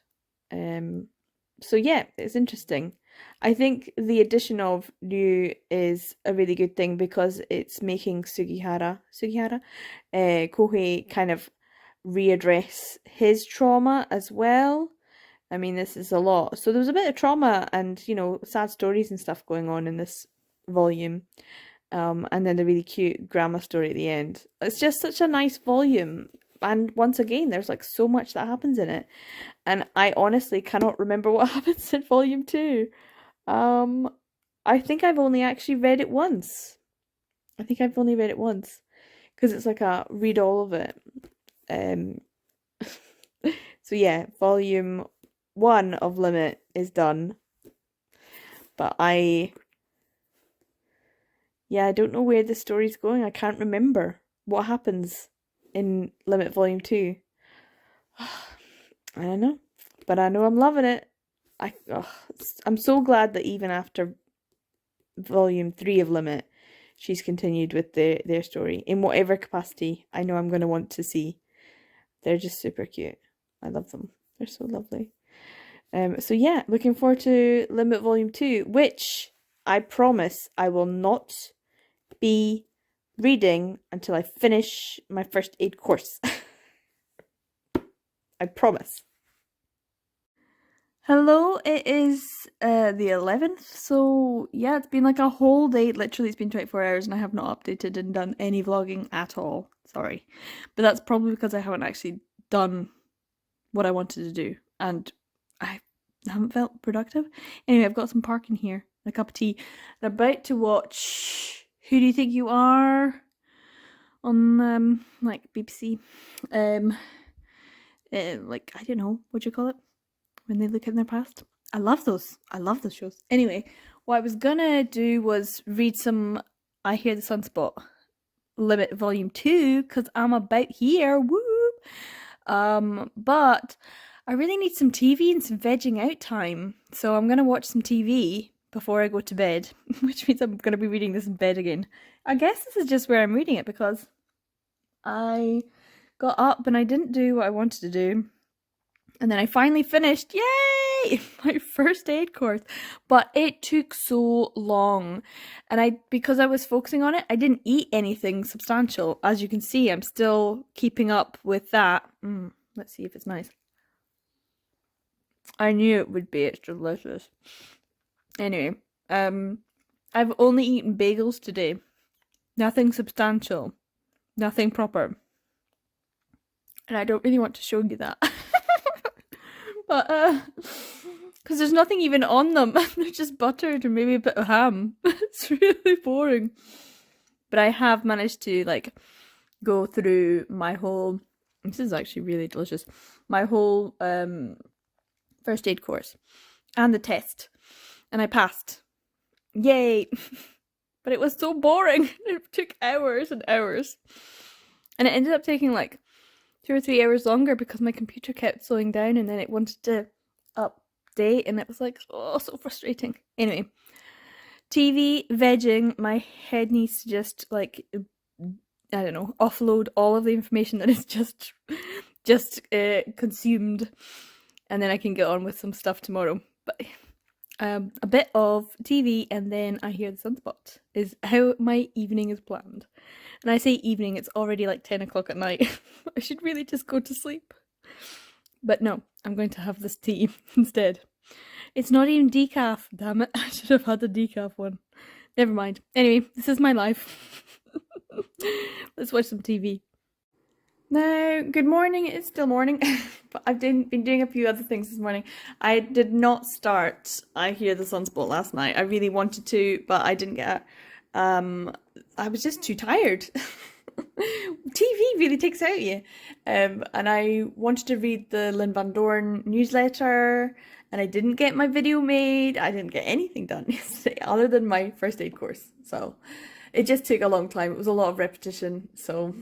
So yeah, it's interesting. I think the addition of Ryu is a really good thing because it's making Sugihara, Kohei kind of readdress his trauma as well. I mean, this is a lot. So there was a bit of trauma and, sad stories and stuff going on in this volume. and then the really cute grandma story at the end. It's just such a nice volume. And once again, there's like so much that happens in it. And I honestly cannot remember what happens in volume 2. I think I've only actually read it once. I think I've only read it once. Because it's like a read all of it. So yeah, volume 1 of Limit is done. But I don't know where the story's going. I can't remember what happens in Limit Volume 2. I don't know. But I know I'm loving it. I'm so glad that even after Volume 3 of Limit, she's continued with their story. In whatever capacity I know I'm going to want to see. They're just super cute. I love them. They're so lovely. So yeah, looking forward to Limit Volume 2, which I promise I will not be reading until I finish my first aid course. I promise. Hello, it is the 11th, so yeah, it's been like a whole day. Literally, it's been 24 hours and I have not updated and done any vlogging at all. Sorry. But that's probably because I haven't actually done what I wanted to do and I haven't felt productive. Anyway, I've got some parking here, a cup of tea. I'm about to watch Who Do You Think You Are on like BBC. Like, I don't know, what do you call it? When they look in their past. I love those shows. Anyway, what I was gonna do was read some I Hear the Sunspot Limit Volume 2 because I'm about here. Woo! But I really need some TV and some vegging out time. So I'm gonna watch some TV before I go to bed, which means I'm gonna be reading this in bed again. I guess this is just where I'm reading it because I got up and I didn't do what I wanted to do. And then I finally finished, yay, my first aid course. But it took so long. And because I was focusing on it, I didn't eat anything substantial. As you can see, I'm still keeping up with that. Let's see if it's nice. I knew it would be, it's delicious. Anyway, I've only eaten bagels today. Nothing substantial. Nothing proper. And I don't really want to show you that. But, because there's nothing even on them. They're just buttered or maybe a bit of ham. It's really boring. But I have managed to, like, go through my whole, this is actually really delicious, my whole first aid course. And the test. And I passed. Yay! But it was so boring. It took hours and hours. And it ended up taking, like, 2 or 3 hours longer because my computer kept slowing down and then it wanted to update and it was like, oh, so frustrating. Anyway, TV, vegging, my head needs to just like, I don't know, offload all of the information that is just consumed and then I can get on with some stuff tomorrow. But a bit of TV and then I Hear the Sunspot is how my evening is planned. And I say evening, it's already like 10 o'clock at night. I should really just go to sleep. But no, I'm going to have this tea instead. It's not even decaf, damn it. I should have had the decaf one. Never mind. Anyway, this is my life. Let's watch some TV. Now, good morning. It's still morning. But I've been doing a few other things this morning. I did not start I Hear the Sunspot last night. I really wanted to, but I didn't get it. I was just too tired. TV really takes out you. And I wanted to read the Lynn Van Dorn newsletter and I didn't get my video made. I didn't get anything done yesterday other than my first aid course. So it just took a long time. It was a lot of repetition. So,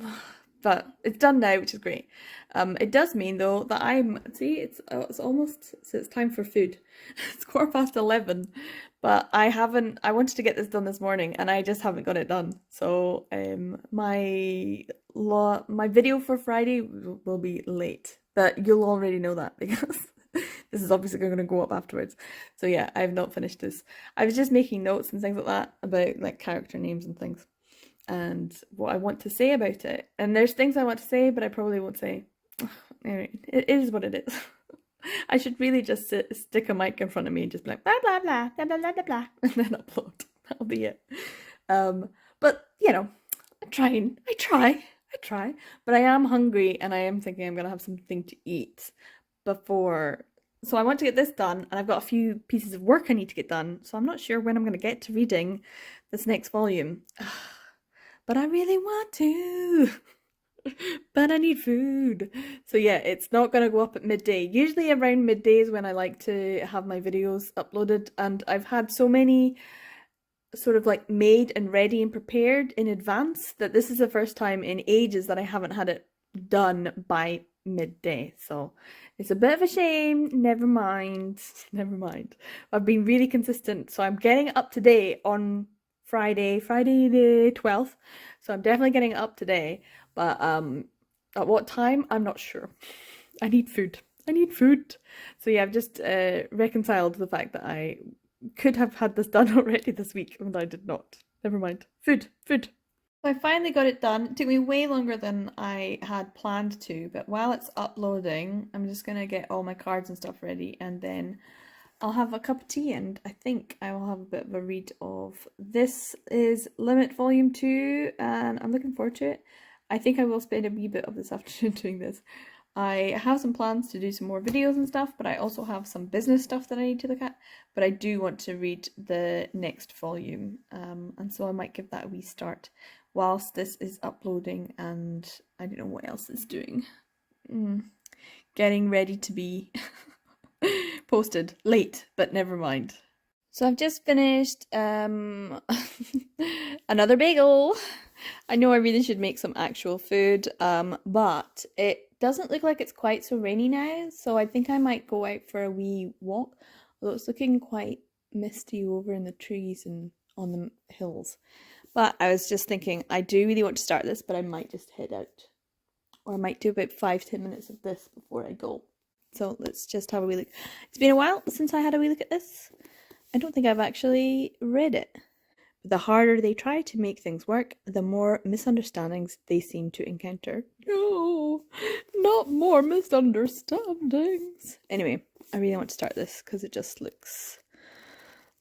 but it's done now, which is great. It does mean though that it's almost, so it's time for food. It's 11:15. But I wanted to get this done this morning and I just haven't got it done. So my video for Friday will be late. But you'll already know that because this is obviously going to go up afterwards. So yeah, I have not finished this. I was just making notes and things like that about like character names and things. And what I want to say about it. And there's things I want to say, but I probably won't say. Anyway, it is what it is. I should really just stick a mic in front of me and just be like blah blah blah blah blah blah blah blah and then upload. That'll be it. But, you know, I try. But I am hungry and I am thinking I'm gonna have something to eat before. So I want to get this done and I've got a few pieces of work I need to get done. So I'm not sure when I'm gonna get to reading this next volume. But I really want to. But I need food. So yeah, it's not gonna go up at midday. Usually around midday is when I like to have my videos uploaded, and I've had so many sort of like made and ready and prepared in advance that this is the first time in ages that I haven't had it done by midday. So it's a bit of a shame. Never mind. Never mind. I've been really consistent. So I'm getting up to date on Friday the 12th. So I'm definitely getting it up today. But at what time? I'm not sure. I need food. I need food. So yeah, I've just reconciled the fact that I could have had this done already this week, and I did not. Never mind. Food. So I finally got it done. It took me way longer than I had planned to, but while it's uploading, I'm just gonna get all my cards and stuff ready, and then I'll have a cup of tea, and I think I will have a bit of a read of this. Is Limit Volume 2, and I'm looking forward to it. I think I will spend a wee bit of this afternoon doing this. I have some plans to do some more videos and stuff, but I also have some business stuff that I need to look at. But I do want to read the next volume, and so I might give that a wee start whilst this is uploading, and I don't know what else it's doing. Getting ready to be posted late, but never mind. So I've just finished another bagel. I know I really should make some actual food, but it doesn't look like it's quite so rainy now, so I think I might go out for a wee walk, although it's looking quite misty over in the trees and on the hills. But I was just thinking, I do really want to start this, but I might just head out. Or I might do about 5-10 minutes of this before I go. So let's just have a wee look. It's been a while since I had a wee look at this. I don't think I've actually read it. But the harder they try to make things work, the more misunderstandings they seem to encounter. No, not more misunderstandings. Anyway, I really want to start this because it just looks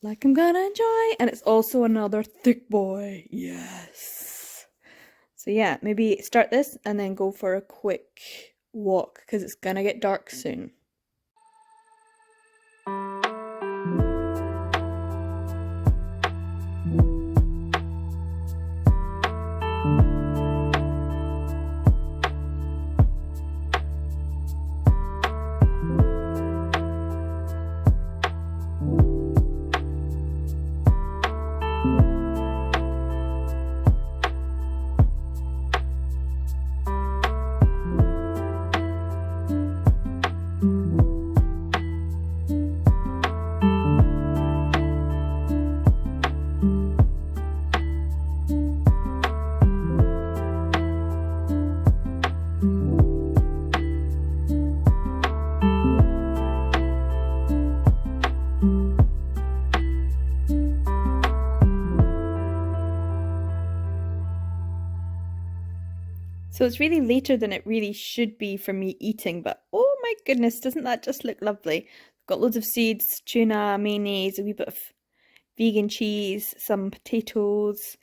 like I'm gonna enjoy. And it's also another thick boy. Yes. So yeah, maybe start this and then go for a quick walk because it's gonna get dark soon. So it's really later than it really should be for me eating, but oh my goodness, doesn't that just look lovely? Got loads of seeds, tuna, mayonnaise, a wee bit of vegan cheese, some potatoes,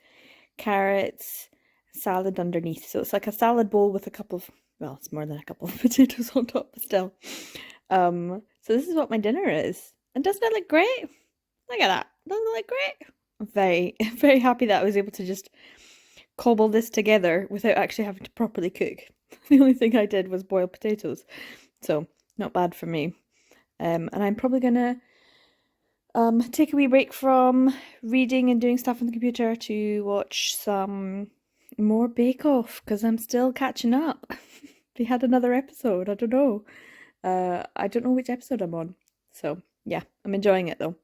carrots, salad underneath. So it's like a salad bowl with a couple of, well, it's more than a couple of potatoes on top, but still. So this is what my dinner is. And doesn't it look great? Look at that. Doesn't it look great? I'm very, very happy that I was able to just cobble this together without actually having to properly cook. The only thing I did was boil potatoes, so not bad for me. And I'm probably gonna take a wee break from reading and doing stuff on the computer to watch some more Bake Off because I'm still catching up. They had another episode. I don't know. I don't know which episode I'm on. So yeah, I'm enjoying it though,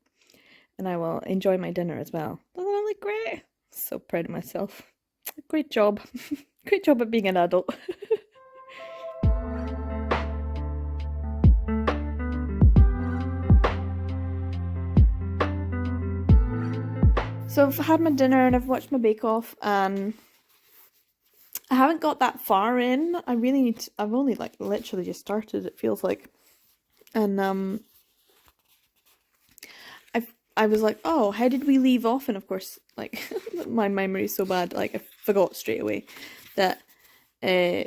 and I will enjoy my dinner as well. Doesn't that look great? So proud of myself. Great job. Great job at being an adult. So I've had my dinner and I've watched my Bake Off, and I haven't got that far in. I really need to, I've only like literally just started, it feels like. And I was like, oh, how did we leave off? And of course, like my memory is so bad, like I forgot straight away that uh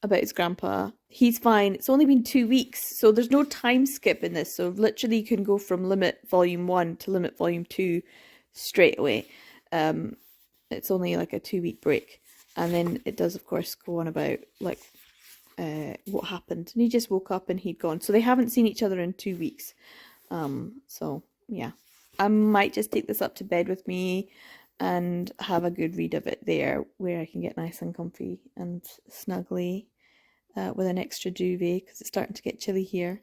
about his grandpa. He's fine. It's only been 2 weeks, so there's no time skip in this. So literally, you can go from Limit Volume 1 to Limit Volume 2 straight away. Um, it's only like a 2 week break, and then it does, of course, go on about like what happened. And he just woke up and he'd gone. So they haven't seen each other in 2 weeks. So yeah, I might just take this up to bed with me and have a good read of it there, where I can get nice and comfy and snuggly with an extra duvet because it's starting to get chilly here.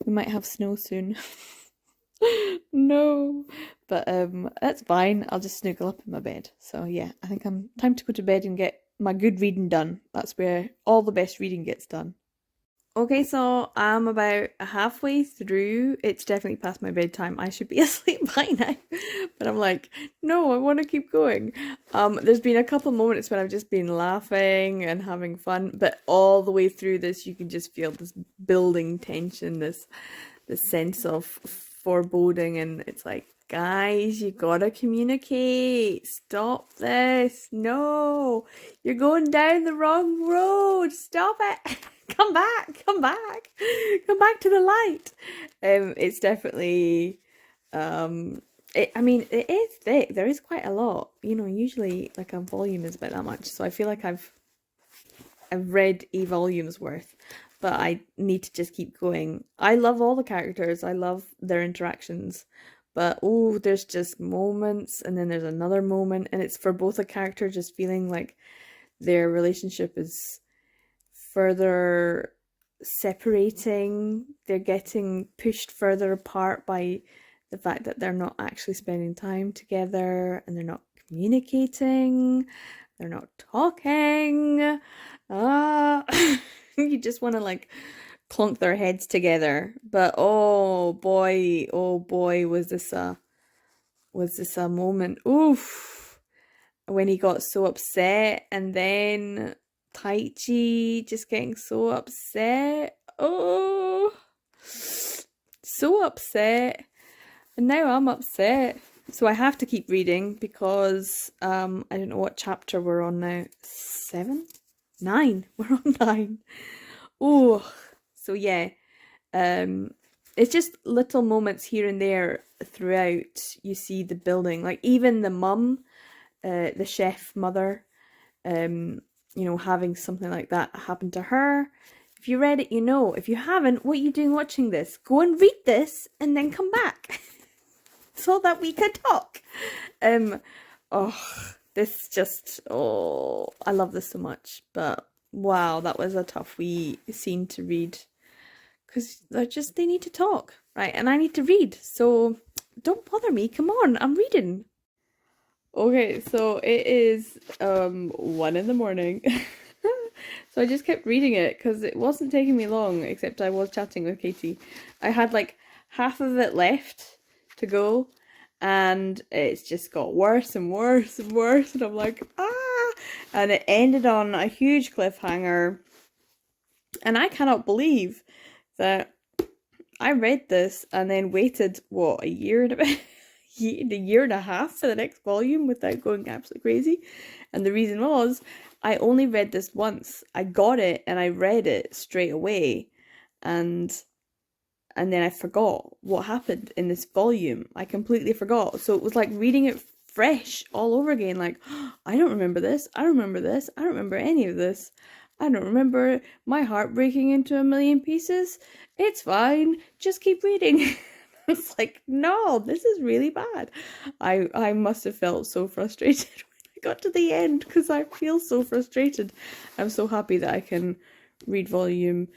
We might have snow soon. No, but that's fine. I'll just snuggle up in my bed. So yeah, I think I'm time to go to bed and get my good reading done. That's where all the best reading gets done. Okay, so I'm about halfway through. It's definitely past my bedtime. I should be asleep by now. But I'm like, no, I want to keep going. There's been a couple moments when I've just been laughing and having fun, but all the way through this, you can just feel this building tension, this sense of foreboding, and it's like, guys, you gotta communicate. Stop this. No, you're going down the wrong road. Stop it. Come back, come back, come back to the light. It's definitely, I mean, it is thick. There is quite a lot. You know, usually like a volume is about that much. So I feel like I've read a volume's worth, but I need to just keep going. I love all the characters. I love their interactions. But oh, there's just moments, and then there's another moment, and it's for both a character just feeling like their relationship is further separating. They're getting pushed further apart by the fact that they're not actually spending time together, and they're not communicating, they're not talking. You just want to like clunk their heads together. But oh boy, was this a moment. Oof, when he got so upset, and then Taichi just getting so upset. Oh, so upset. And now I'm upset. So I have to keep reading because I don't know what chapter we're on now. 7? 9. We're on 9. Oh, so yeah. It's just little moments here and there throughout. You see the building, like even the mum, the chef mother, you know, having something like that happen to her. If you read it, you know. If you haven't, what are you doing watching this? Go and read this and then come back so that we can talk. This just, I love this so much. But wow, that was a tough wee scene to read, because they need to talk, right? And I need to read, so don't bother me. Come on, I'm reading. Okay, so it is 1 in the morning. So I just kept reading it because it wasn't taking me long, except I was chatting with Katie. I had like half of it left to go, and it's just got worse and worse and worse, and I'm like, and it ended on a huge cliffhanger. And I cannot believe that I read this and then waited, what, a year and a bit? A year and a half for the next volume without going absolutely crazy. And the reason was, I only read this once. I got it and I read it straight away, and then I forgot what happened in this volume. I completely forgot. So it was like reading it fresh all over again. Like, I don't remember this. I don't remember this. I don't remember any of this. I don't remember my heart breaking into a million pieces. It's fine. Just keep reading. It's like, no, this is really bad. I must have felt so frustrated when I got to the end, because I feel so frustrated. I'm so happy that I can read volume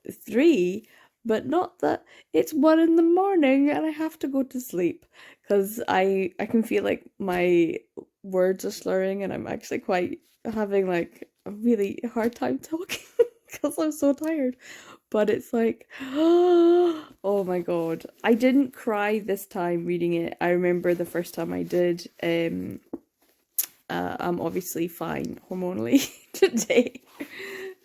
3, but not that it's 1 in the morning and I have to go to sleep, because I can feel like my words are slurring, and I'm actually quite having like a really hard time talking because I'm so tired. But it's like, oh my god. I didn't cry this time reading it. I remember the first time I did. I'm obviously fine hormonally today.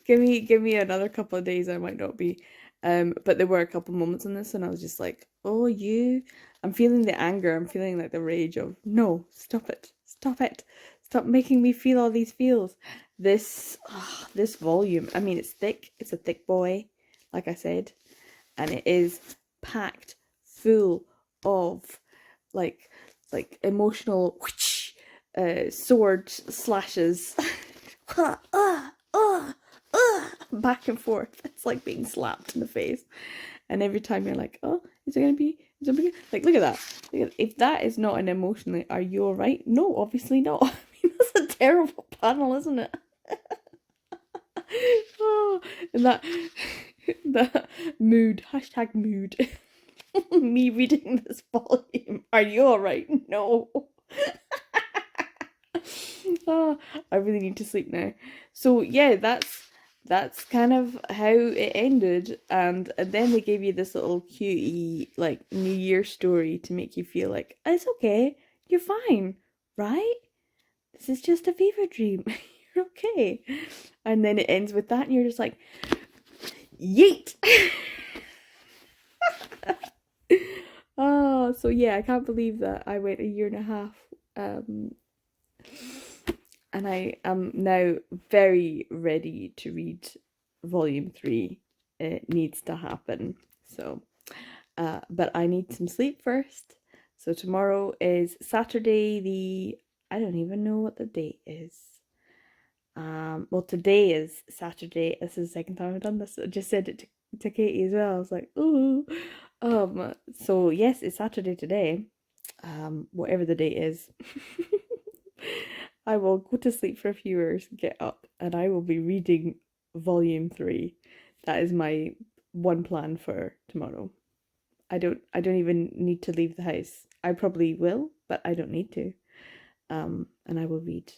Give me another couple of days, I might not be. But there were a couple moments in this and I was just like, oh, you I'm feeling the anger. I'm feeling like the rage of, no, stop it. Stop it. Stop making me feel all these feels. This volume, I mean, it's thick. It's a thick boy, like I said. And it is packed full of like emotional sword slashes back and forth. It's like being slapped in the face, and every time you're like, oh, is it gonna be like, look at that. If that is not an emotionally, are you all right? No, obviously not. I mean, that's a terrible panel, isn't it? Oh, and that mood, hashtag mood. Me reading this volume. Are you all right? No. Oh, I really need to sleep now. So yeah, that's kind of how it ended, and then they gave you this little cutie like New Year story to make you feel like it's okay, you're fine, right? This is just a fever dream. You're okay. And then it ends with that, and you're just like, yeet. Oh, so yeah, I can't believe that I went a year and a half, and I am now very ready to read volume 3. It needs to happen. So, but I need some sleep first. So tomorrow is Saturday. I don't even know what the date is. Well, today is Saturday. This is the second time I've done this. I just said it to Katie as well. I was like, ooh. So yes, it's Saturday today. Whatever the date is. I will go to sleep for a few hours, get up, and I will be reading volume 3. That is my one plan for tomorrow. I don't even need to leave the house. I probably will, but I don't need to. And I will read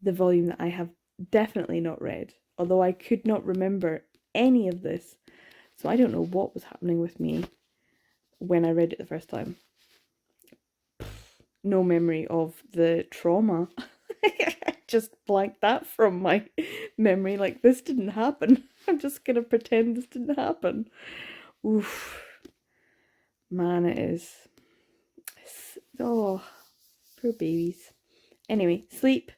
the volume that I have definitely not read, although I could not remember any of this. So I don't know what was happening with me when I read it the first time. No memory of the trauma. Just blanked that from my memory, like this didn't happen. I'm just gonna pretend this didn't happen. Oof. Man, it is. Oh, poor babies. Anyway, sleep,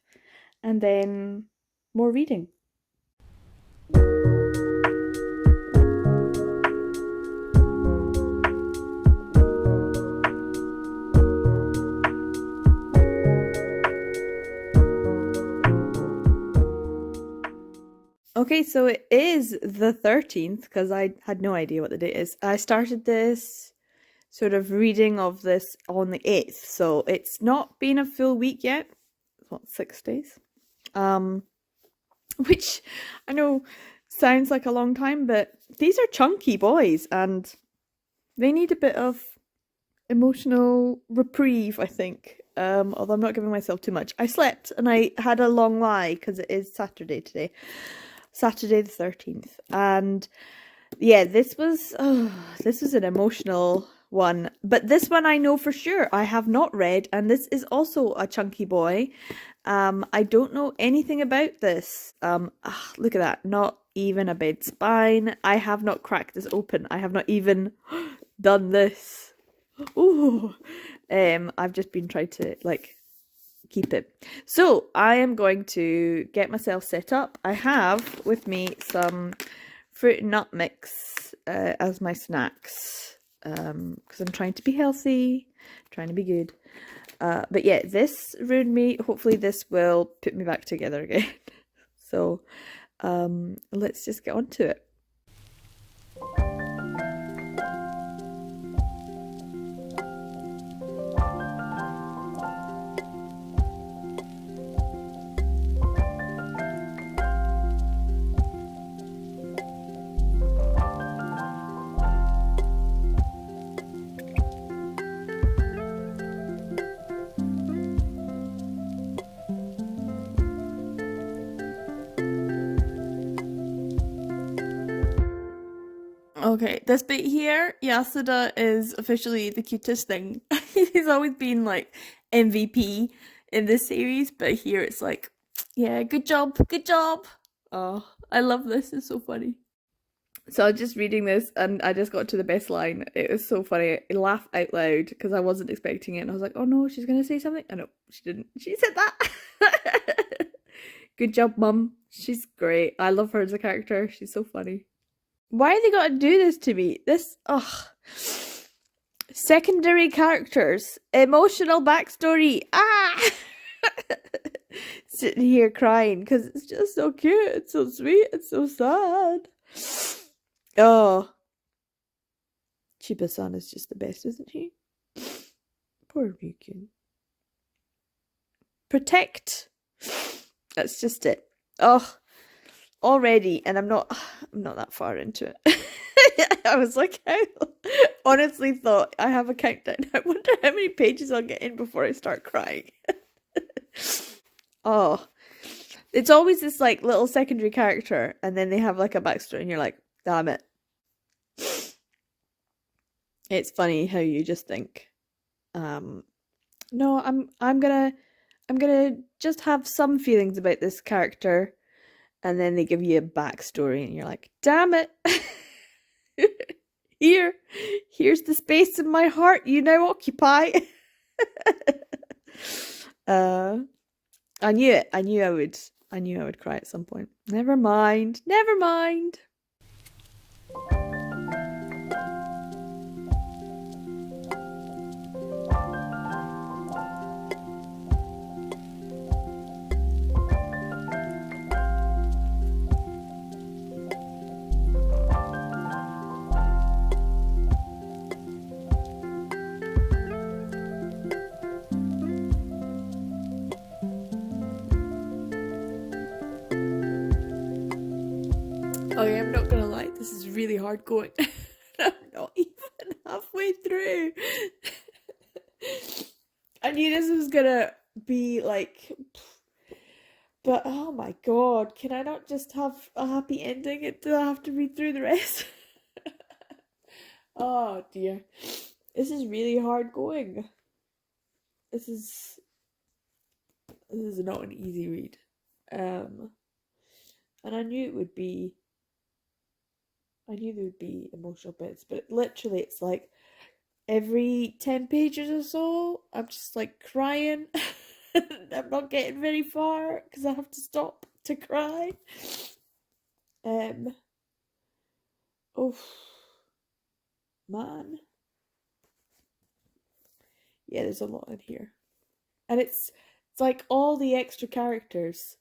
and then more reading. Okay, so it is the 13th, because I had no idea what the date is. I started this sort of reading of this on the 8th, so it's not been a full week yet. What, 6 days? Which I know sounds like a long time, but these are chunky boys, and they need a bit of emotional reprieve, I think. Although I'm not giving myself too much. I slept, and I had a long lie, because it is Saturday today. Saturday the 13th. And yeah, this was an emotional one. But this one I know for sure I have not read, and this is also a chunky boy. I don't know anything about this. Look at that. Not even a bed spine. I have not cracked this open. I have not even done this. Ooh. I've just been trying to keep it. So I am going to get myself set up. I have with me some fruit and nut mix as my snacks, because I'm trying to be healthy, trying to be good. But yeah, this ruined me. Hopefully this will put me back together again. So let's just get on to it. Okay, this bit here, Yasuda is officially the cutest thing. He's always been like MVP in this series, but here it's like, yeah, good job, good job. Oh, I love this, it's so funny. So I was just reading this and I just got to the best line. It was so funny. I laughed out loud because I wasn't expecting it. And I was like, oh no, she's going to say something. Oh no, she didn't. She said that. Good job, Mum. She's great. I love her as a character. She's so funny. Why are they got to do this to me? This, ugh. Secondary characters. Emotional backstory. Ah! Sitting here crying because it's just so cute. It's so sweet. It's so sad. Oh, Chiba-san is just the best, isn't he? Poor Ryukyu. Protect. That's just it. Oh, already, and I'm not that far into it. I was like, I honestly thought I have a countdown. I wonder how many pages I'll get in before I start crying. Oh, it's always this like little secondary character, and then they have like a backstory, and you're like, damn it. It's funny how you just think, no, I'm gonna just have some feelings about this character, and then they give you a backstory, and you're like, damn it. Here's the space in my heart you now occupy. I knew it. I knew I would cry at some point. Never mind. Never mind. Oh yeah, I'm not gonna lie, this is really hard going. I'm not even halfway through. I knew this was gonna be like, but oh my god, can I not just have a happy ending until I have to read through the rest? Oh dear. This is really hard going. This is not an easy read. And I knew there would be emotional bits, but literally it's like every 10 pages or so, I'm just like crying. I'm not getting very far because I have to stop to cry. Oh, man. Yeah, there's a lot in here. And it's like all the extra characters.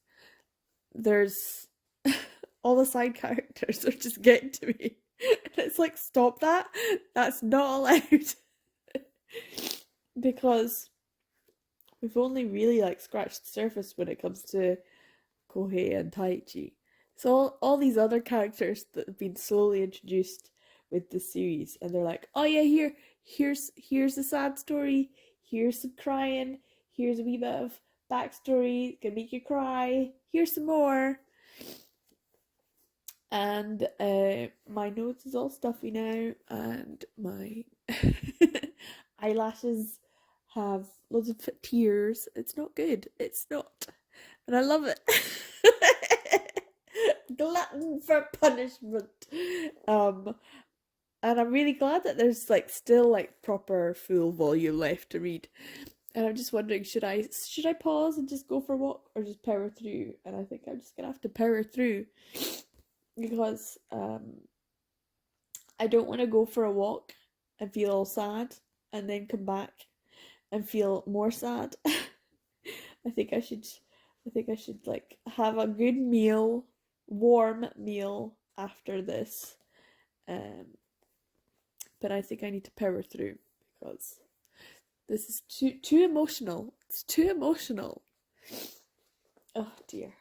There's all the side characters are just getting to me. And it's like, stop that. That's not allowed. Because we've only really like scratched the surface when it comes to Kohei and Taichi. So all these other characters that have been slowly introduced with the series, and they're like, oh yeah, here's a sad story, here's some crying, here's a wee bit of backstory, gonna make you cry, here's some more. And my nose is all stuffy now, and my eyelashes have loads of tears. It's not good. It's not. And I love it. Glutton for punishment. And I'm really glad that there's like still like proper full volume left to read. And I'm just wondering, should I pause and just go for a walk or just power through? And I think I'm just gonna have to power through because I don't want to go for a walk and feel all sad and then come back and feel more sad. I think I should like have a good meal, warm meal after this. But I think I need to power through because this is too emotional. It's too emotional. Oh dear.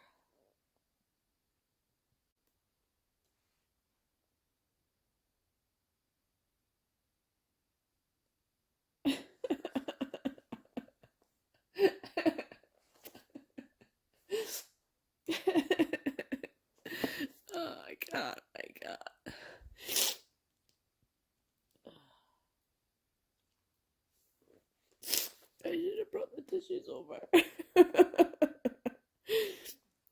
Oh my god, my god. I should have brought the tissues over.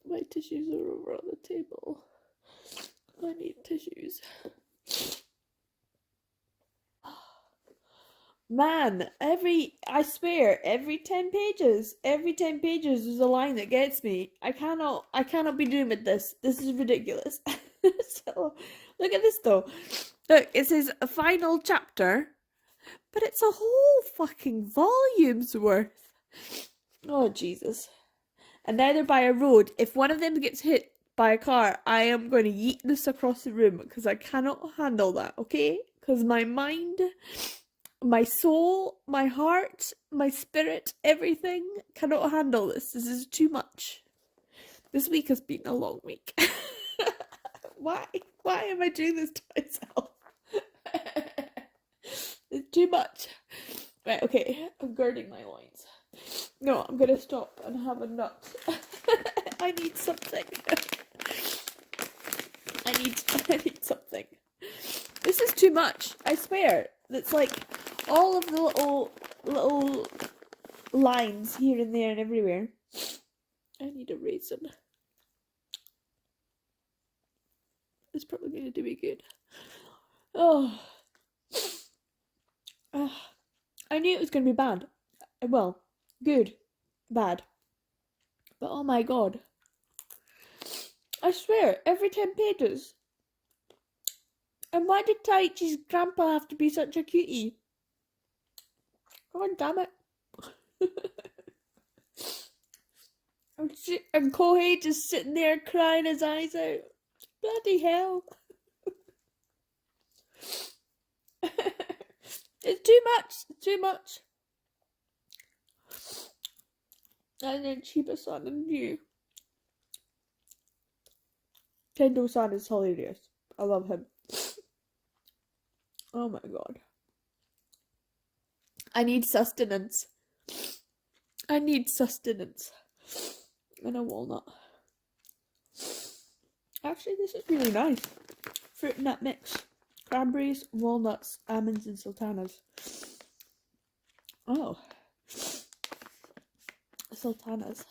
My tissues are over on the table. My I need tissues. Man, I swear, every 10 pages is a line that gets me. I cannot be doing with this. This is ridiculous. So, look at this though. Look, it says a final chapter, but it's a whole fucking volume's worth. Oh, Jesus. And now they're by a road. If one of them gets hit by a car, I am going to yeet this across the room because I cannot handle that, okay? Because my mind, my soul, my heart, my spirit, everything cannot handle this. This is too much. This week has been a long week. Why am I doing this to myself? It's too much. Right, okay, I'm girding my loins. No, I'm gonna stop and have a nut. I need something. I need something. This is too much, I swear. It's like all of the little lines here and there and everywhere. I need a raisin. It's probably going to do me good. Oh. I knew it was going to be bad. Well, good. Bad. But oh my god. I swear, every 10 pages. And why did Taichi's grandpa have to be such a cutie? God damn it. And Kohei just sitting there crying his eyes out. Bloody hell. It's too much. It's too much. And then Chiba-san and you. Kendo-san is hilarious. I love him. Oh my god. I need sustenance. I need sustenance. And a walnut. Actually, this is really nice. Fruit and nut mix. Cranberries, walnuts, almonds, and sultanas. Oh. Sultanas.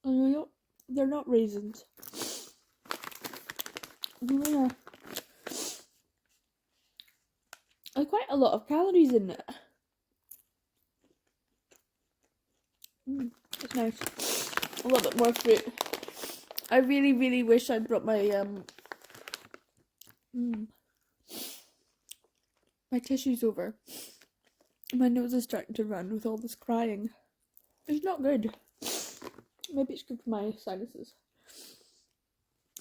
They're not raisins. Yeah. There's quite a lot of calories in it. It's nice. A little bit more fruit. I really, really wish I'd brought my my tissues over. My nose is starting to run with all this crying. It's not good. Maybe it's good for my sinuses.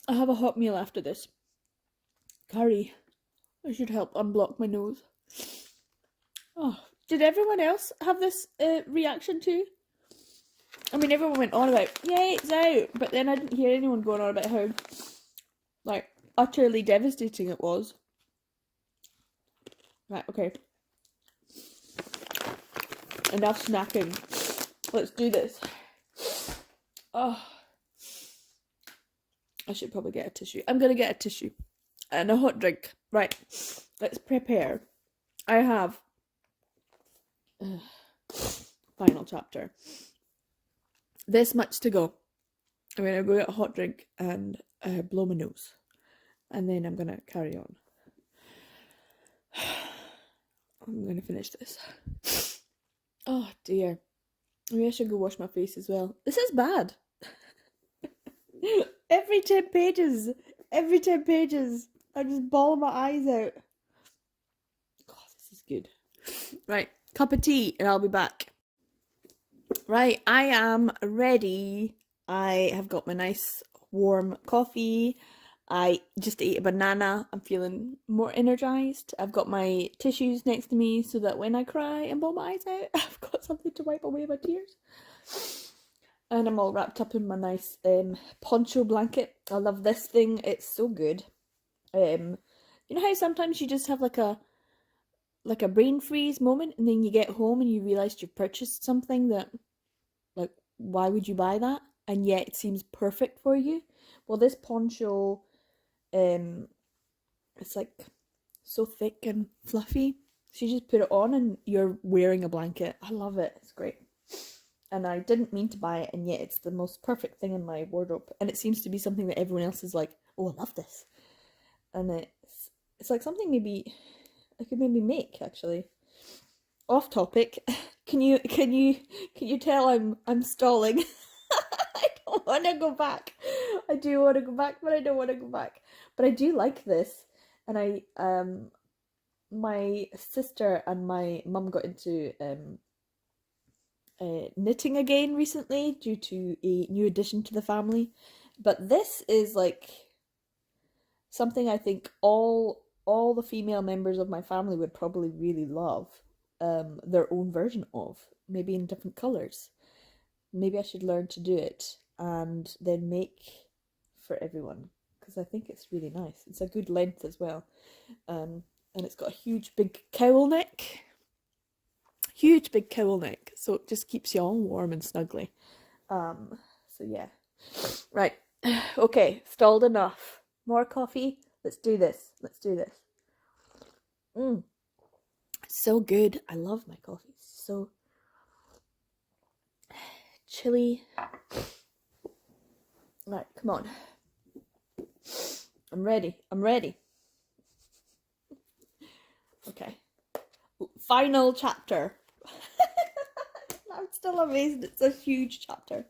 I'll have a hot meal after this. Curry. I should help unblock my nose. Oh, did everyone else have this reaction too? I mean, everyone went on about, yay, it's out. But then I didn't hear anyone going on about how, like, utterly devastating it was. Right, okay. Enough snacking. Let's do this. Oh. I should probably get a tissue. I'm going to get a tissue. And a hot drink. Right. Let's prepare. I have... final chapter. This much to go. I'm going to go get a hot drink and blow my nose. And then I'm going to carry on. I'm going to finish this. Oh dear. Maybe I should go wash my face as well. This is bad. Every 10 pages. Every 10 pages. I just bawl my eyes out. God, this is good. Right. Cup of tea and I'll be back. Right. I am ready. I have got my nice warm coffee. I just ate a banana. I'm feeling more energized. I've got my tissues next to me so that when I cry and bawl my eyes out, I've got something to wipe away my tears. And I'm all wrapped up in my nice poncho blanket. I love this thing. It's so good. You know how sometimes you just have like a brain freeze moment and then you get home and you realise you've purchased something that, like, why would you buy that? And yet it seems perfect for you. Well, this poncho, it's like so thick and fluffy. So you just put it on and you're wearing a blanket. I love it. It's great. And I didn't mean to buy it, and yet it's the most perfect thing in my wardrobe. And it seems to be something that everyone else is like, oh, I love this. and it's like something maybe I could maybe make actually. Off topic. Can you tell I'm stalling? I don't want to go back. I do want to go back, but I don't want to go back. But I do like this, and I my sister and my mum got into knitting again recently due to a new addition to the family. But this is like something I think all the female members of my family would probably really love. Their own version of, maybe in different colors. Maybe I should learn to do it and then make for everyone because I think it's really nice. It's a good length as well. And it's got a huge big cowl neck. Huge big cowl neck, so it just keeps you all warm and snuggly. So yeah. Right. Okay, stalled enough. More coffee. Let's do this. Let's do this. So good. I love my coffee. So chilly. Right, come on. I'm ready. I'm ready. Okay. Final chapter. I'm still amazed. It's a huge chapter.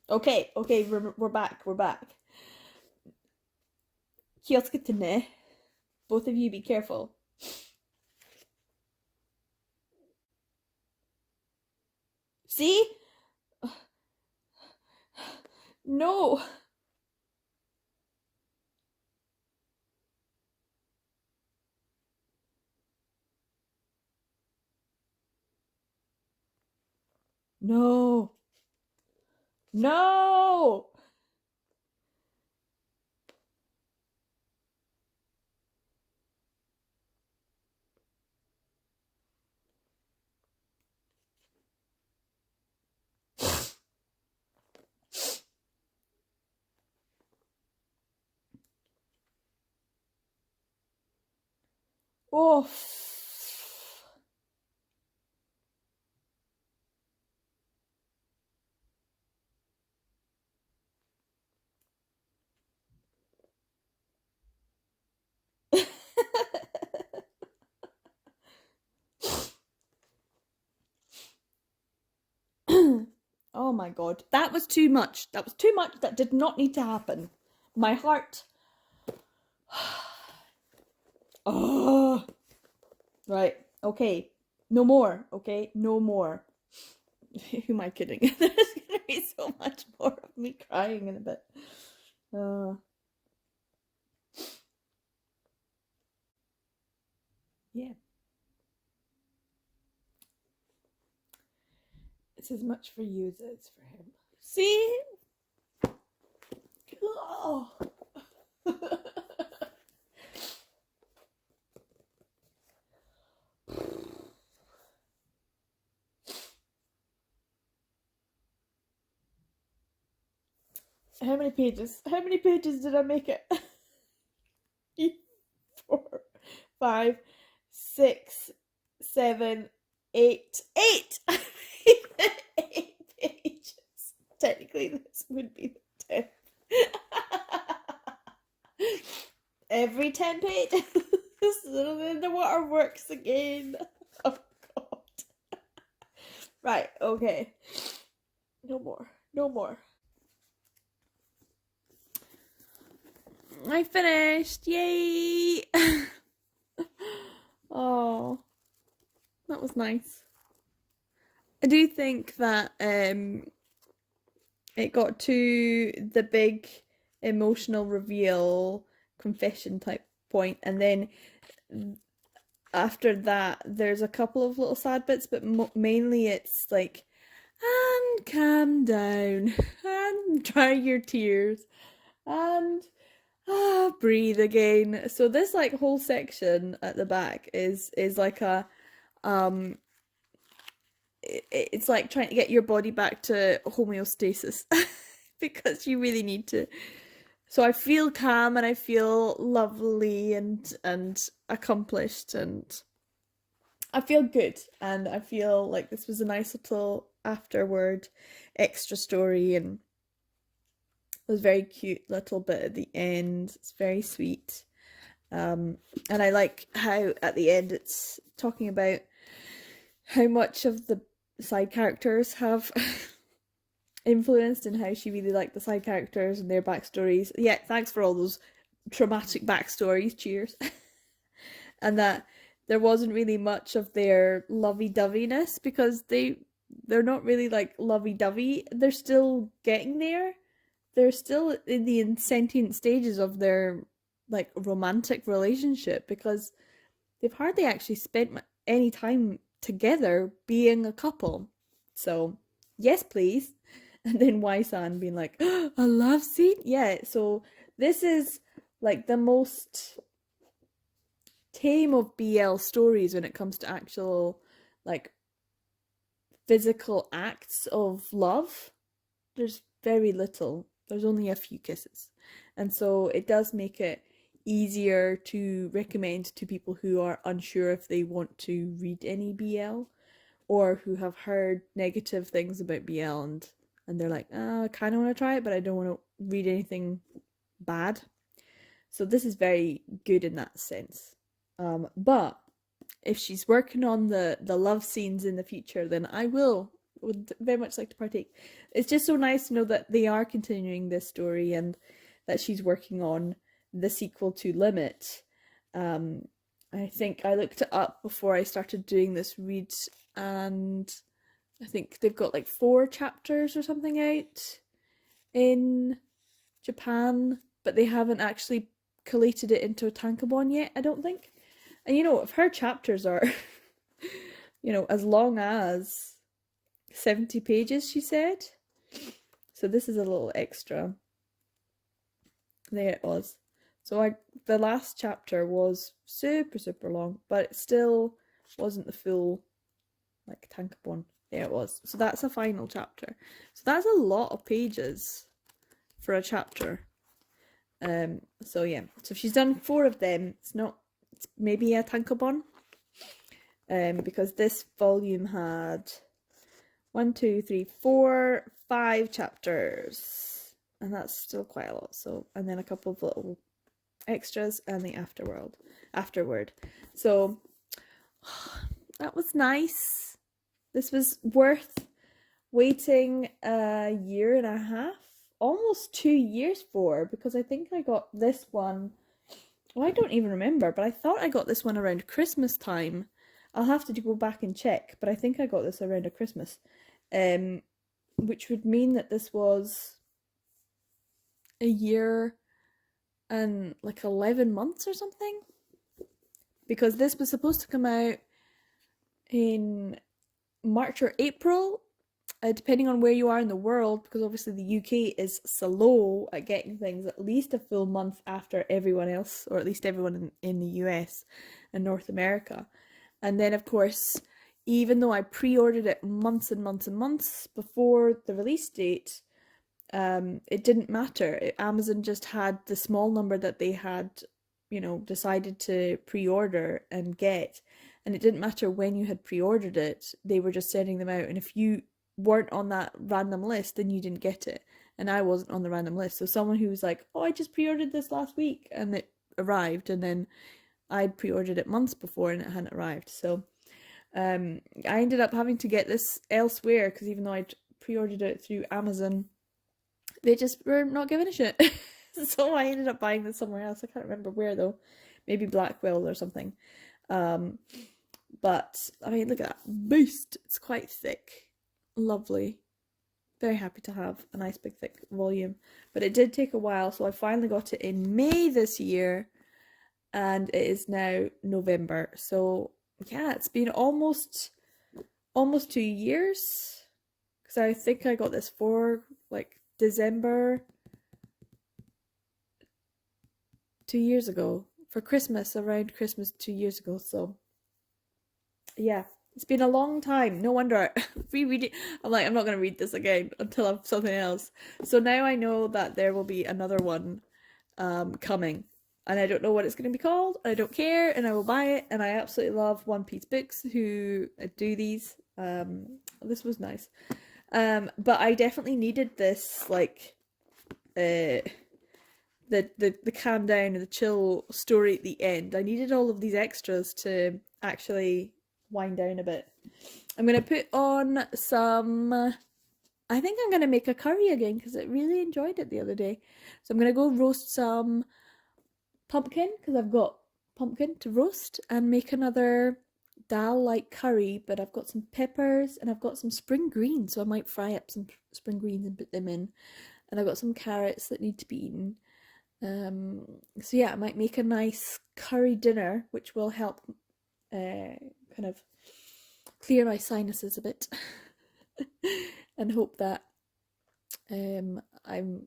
Okay, we're back. We're back. Kiyotsukete ne. Both of you be careful. See? No. No. No. Oh. Oh my god. That was too much. That was too much. That did not need to happen. My heart. Oh. Right. Okay. No more. Okay. No more. Who am I kidding? There's gonna be so much more of me crying in a bit. Yeah. It's as much for you as it's for him. See? Oh. How many pages? How many pages did I make it? 4, 5, 6, 7, 8. 8! 8 pages. Technically, this would be the 10th. Every 10 pages. So then the waterworks again. Oh, God. Right, okay. No more. No more. I finished! Yay! Oh, that was nice. I do think that it got to the big emotional reveal confession type point, and then after that there's a couple of little sad bits, but mainly it's like, and calm down and dry your tears and breathe again. So this like whole section at the back is like a it's like trying to get your body back to homeostasis because you really need to. So I feel calm and I feel lovely and accomplished, and I feel good, and I feel like this was a nice little afterward extra story, and it was very cute little bit at the end. It's very sweet. And I like how at the end it's talking about how much of the side characters have influenced and how she really liked the side characters and their backstories. Yeah, thanks for all those traumatic backstories. Cheers. And that there wasn't really much of their lovey-doveyness because they're not really like lovey-dovey. They're still getting there. They're still in the insentient stages of their like romantic relationship because they've hardly actually spent any time together being a couple. So, yes, please. And then Y-san being like, oh, a love scene? Yeah, so this is like the most tame of BL stories when it comes to actual like physical acts of love. There's very little. There's only a few kisses. And so it does make it easier to recommend to people who are unsure if they want to read any BL or who have heard negative things about BL and they're like, oh, I kind of want to try it, but I don't want to read anything bad. So this is very good in that sense. But if she's working on the love scenes in the future, then I would very much like to partake. It's just so nice to know that they are continuing this story and that she's working on the sequel to Limit. I think I looked it up before I started doing this read, and I think they've got like 4 chapters or something out in Japan, but they haven't actually collated it into a tankobon yet, I don't think. And if her chapters are, as long as 70 pages, she said. So this is a little extra. There it was. So the last chapter was super, super long, but it still wasn't the full, like, tankobon. There it was. So that's a final chapter. So that's a lot of pages for a chapter. So yeah. So if she's done 4 of them, it's maybe a tankobon. Because this volume had 1, 2, 3, 4, 5 chapters, and that's still quite a lot. So, and then a couple of little extras and the afterward. So that was nice. This was worth waiting a year and a half, almost 2 years for, because I think I got this one. Well, I don't even remember, but I thought I got this one around Christmas time. I'll have to go back and check, but I think I got this around a Christmas, which would mean that this was a year and like 11 months or something, because this was supposed to come out in March or April, depending on where you are in the world, because obviously the UK is slow at getting things at least a full month after everyone else, or at least everyone in the US and North America. And then, of course, even though I pre-ordered it months and months and months before the release date, it didn't matter. Amazon just had the small number that they had, decided to pre-order and get. And it didn't matter when you had pre-ordered it. They were just sending them out. And if you weren't on that random list, then you didn't get it. And I wasn't on the random list. So someone who was like, oh, I just pre-ordered this last week, and it arrived, and then I'd pre-ordered it months before and it hadn't arrived. So I ended up having to get this elsewhere, because even though I'd pre-ordered it through Amazon, they just were not giving a shit. So I ended up buying this somewhere else. I can't remember where though. Maybe Blackwell or something. But I mean, look at that beast. It's quite thick. Lovely. Very happy to have a nice big thick volume. But it did take a while, so I finally got it in May this year. And it is now November. So yeah, it's been almost 2 years. Because I think I got this for like December 2 years ago. For Christmas, around Christmas 2 years ago. So yeah, it's been a long time. No wonder rereading. I'm like, I'm not going to read this again until I have something else. So now I know that there will be another one coming. And I don't know what it's going to be called. I don't care, and I will buy it. And I absolutely love One Piece Books, who do these. This was nice. But I definitely needed this, like, the calm down and the chill story at the end. I needed all of these extras to actually wind down a bit. I'm going to put on some, I think I'm going to make a curry again because I really enjoyed it the other day. So I'm going to go roast some pumpkin because I've got pumpkin to roast and make another dal-like curry, but I've got some peppers and I've got some spring greens, so I might fry up some spring greens and put them in. And I've got some carrots that need to be eaten. So yeah, I might make a nice curry dinner, which will help kind of clear my sinuses a bit and hope that I'm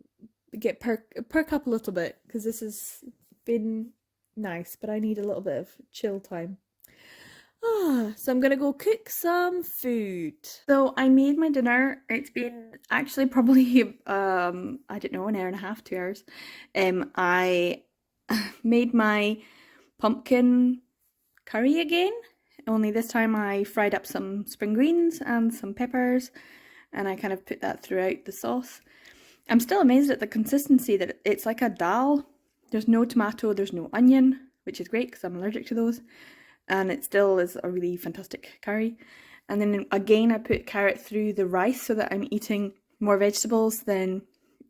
get perk up a little bit, because this has been nice, but I need a little bit of chill time. So I'm gonna go cook some food. So I made my dinner. It's been actually probably I don't know, an hour and a half, 2 hours. I made my pumpkin curry again, only this time I fried up some spring greens and some peppers, and I kind of put that throughout the sauce. I'm still amazed at the consistency, that it's like a dal. There's no tomato, there's no onion, which is great because I'm allergic to those. And it still is a really fantastic curry. And then again, I put carrot through the rice so that I'm eating more vegetables than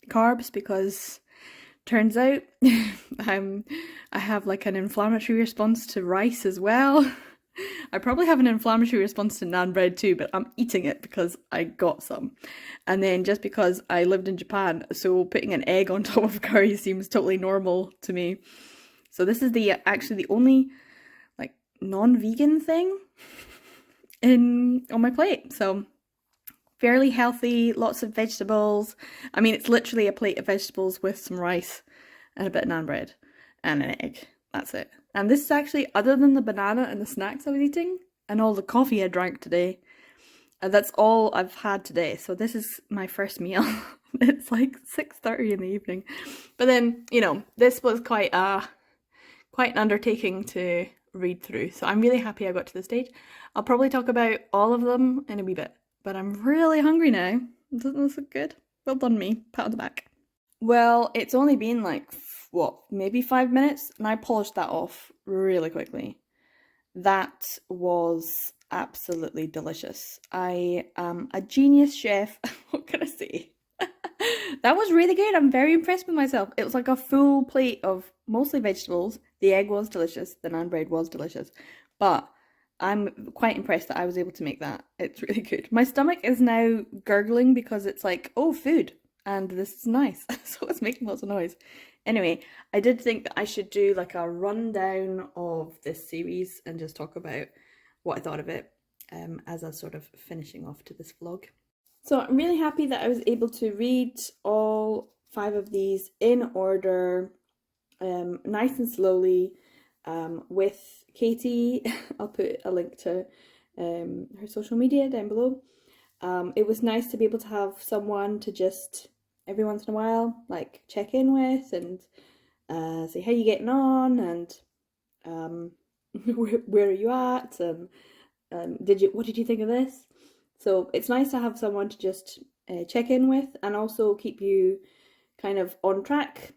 carbs, because turns out I have like an inflammatory response to rice as well. I probably have an inflammatory response to naan bread too, but I'm eating it because I got some. And then just because I lived in Japan, so putting an egg on top of curry seems totally normal to me. So this is actually the only like non-vegan thing on my plate. So fairly healthy, lots of vegetables. I mean, it's literally a plate of vegetables with some rice and a bit of naan bread and an egg. That's it. And this is actually, other than the banana and the snacks I was eating and all the coffee I drank today, that's all I've had today. So this is my first meal. It's like 6:30 in the evening. But then, you know, this was quite an undertaking to read through. So I'm really happy I got to this stage. I'll probably talk about all of them in a wee bit. But I'm really hungry now. Doesn't this look good? Well done me. Pat on the back. Well, it's only been like, what, maybe 5 minutes? And I polished that off really quickly. That was absolutely delicious. I am a genius chef. What can I say? That was really good. I'm very impressed with myself. It was like a full plate of mostly vegetables. The egg was delicious. The naan bread was delicious. But I'm quite impressed that I was able to make that. It's really good. My stomach is now gurgling because it's like, oh, food. And this is nice. So it's making lots of noise. Anyway, I did think that I should do like a rundown of this series and just talk about what I thought of it as a sort of finishing off to this vlog. So I'm really happy that I was able to read all 5 of these in order, nice and slowly, with Katie. I'll put a link to her social media down below. It was nice to be able to have someone to just every once in a while like check in with and say how you getting on, and where are you at, and what did you think of this? So it's nice to have someone to just check in with and also keep you kind of on track.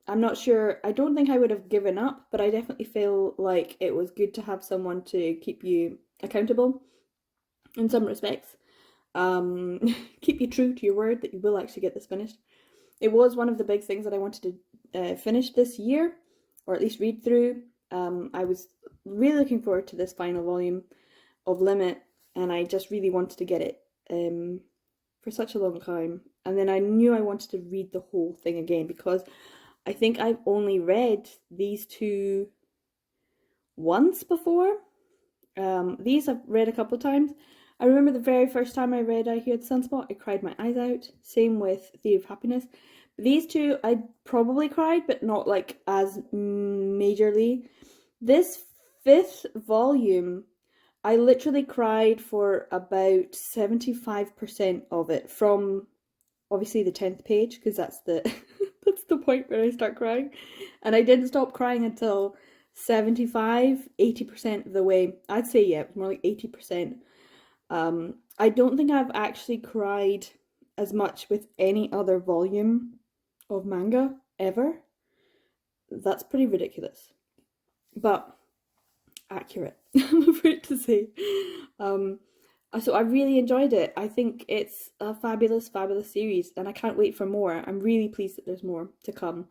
I'm not sure, I don't think I would have given up, but I definitely feel like it was good to have someone to keep you accountable in some respects. Keep you true to your word that you will actually get this finished. It was one of the big things that I wanted to finish this year, or at least read through. I was really looking forward to this final volume of Limit, and I just really wanted to get it for such a long time. And then I knew I wanted to read the whole thing again, because I think I've only read these 2 once before. These I've read a couple of times. I remember the very first time I read I Hear the Sunspot, I cried my eyes out. Same with Theory of Happiness. But these 2, I probably cried, but not like as majorly. This 5th volume, I literally cried for about 75% of it, from obviously the 10th page, because that's the that's the point where I start crying. And I didn't stop crying until 75-80% of the way. I'd say, yeah, it was more like 80%. I don't think I've actually cried as much with any other volume of manga ever. That's pretty ridiculous, but accurate, I'm afraid to say. So I really enjoyed it. I think it's a fabulous, fabulous series, and I can't wait for more. I'm really pleased that there's more to come,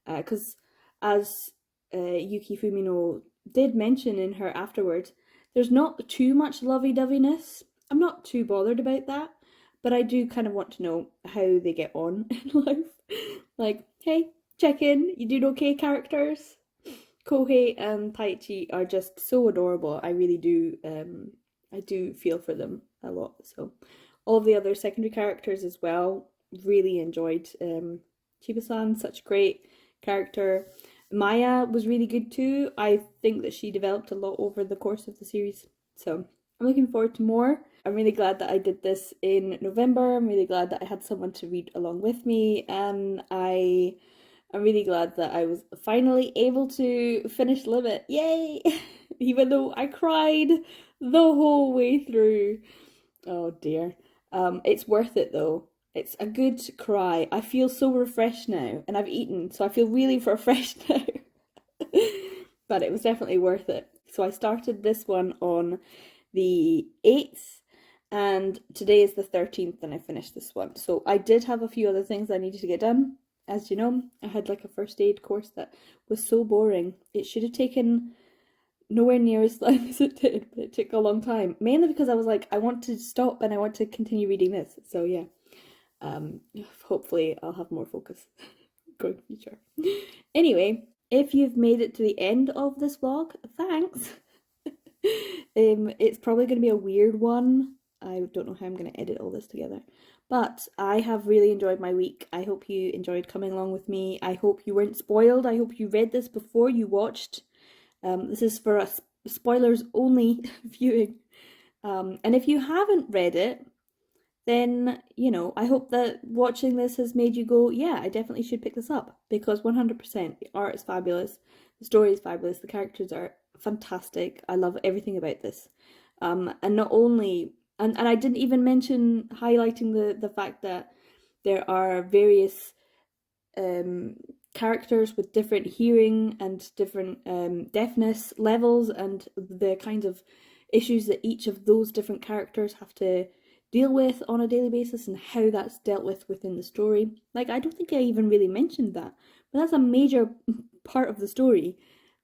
because as Yuki Fumino did mention in her afterwards, there's not too much lovey-doveyness. I'm not too bothered about that, but I do kind of want to know how they get on in life. Like, hey, check in, you doing okay, characters? Kohei and Taichi are just so adorable. I really do, I do feel for them a lot. So, all of the other secondary characters as well, really enjoyed. Chiba-san, such a great character. Maya was really good too. I think that she developed a lot over the course of the series. So, I'm looking forward to more. I'm really glad that I did this in November. I'm really glad that I had someone to read along with me, and I'm really glad that I was finally able to finish Limit. Yay! Even though I cried the whole way through. Oh dear. It's worth it though. It's a good cry. I feel so refreshed now, and I've eaten, so I feel really refreshed now. But it was definitely worth it. So I started this one on the 8th, and today is the 13th, and I finished this one. So I did have a few other things I needed to get done. As you know, I had like a first aid course that was so boring. It should have taken nowhere near as long as it did, but it took a long time. Mainly because I was like, I want to stop and I want to continue reading this. So yeah, hopefully I'll have more focus going future. Anyway, if you've made it to the end of this vlog, thanks. It's probably going to be a weird one. I don't know how I'm going to edit all this together. But I have really enjoyed my week. I hope you enjoyed coming along with me. I hope you weren't spoiled. I hope you read this before you watched. This is for a spoilers only viewing. And if you haven't read it, then, you know, I hope that watching this has made you go, yeah, I definitely should pick this up. Because 100%, the art is fabulous, the story is fabulous, the characters are fantastic. I love everything about this. And not only, and I didn't even mention highlighting the fact that there are various characters with different hearing and different deafness levels, and the kinds of issues that each of those different characters have to deal with on a daily basis, and how that's dealt with within the story. Like, I don't think I even really mentioned that, but that's a major part of the story.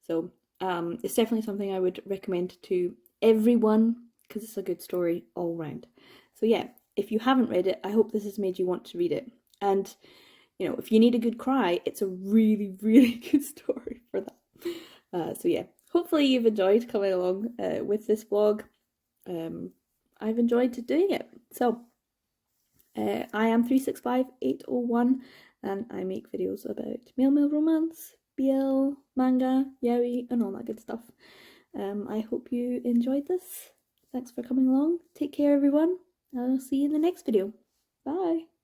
So it's definitely something I would recommend to everyone, because it's a good story all round. So yeah, if you haven't read it, I hope this has made you want to read it. And you know, if you need a good cry, it's a really, really good story for that. So yeah, hopefully you've enjoyed coming along with this vlog. I've enjoyed doing it. So I am 365801, and I make videos about male romance, BL, manga, yaoi, and all that good stuff. I hope you enjoyed this. Thanks for coming along. Take care, everyone. I'll see you in the next video. Bye.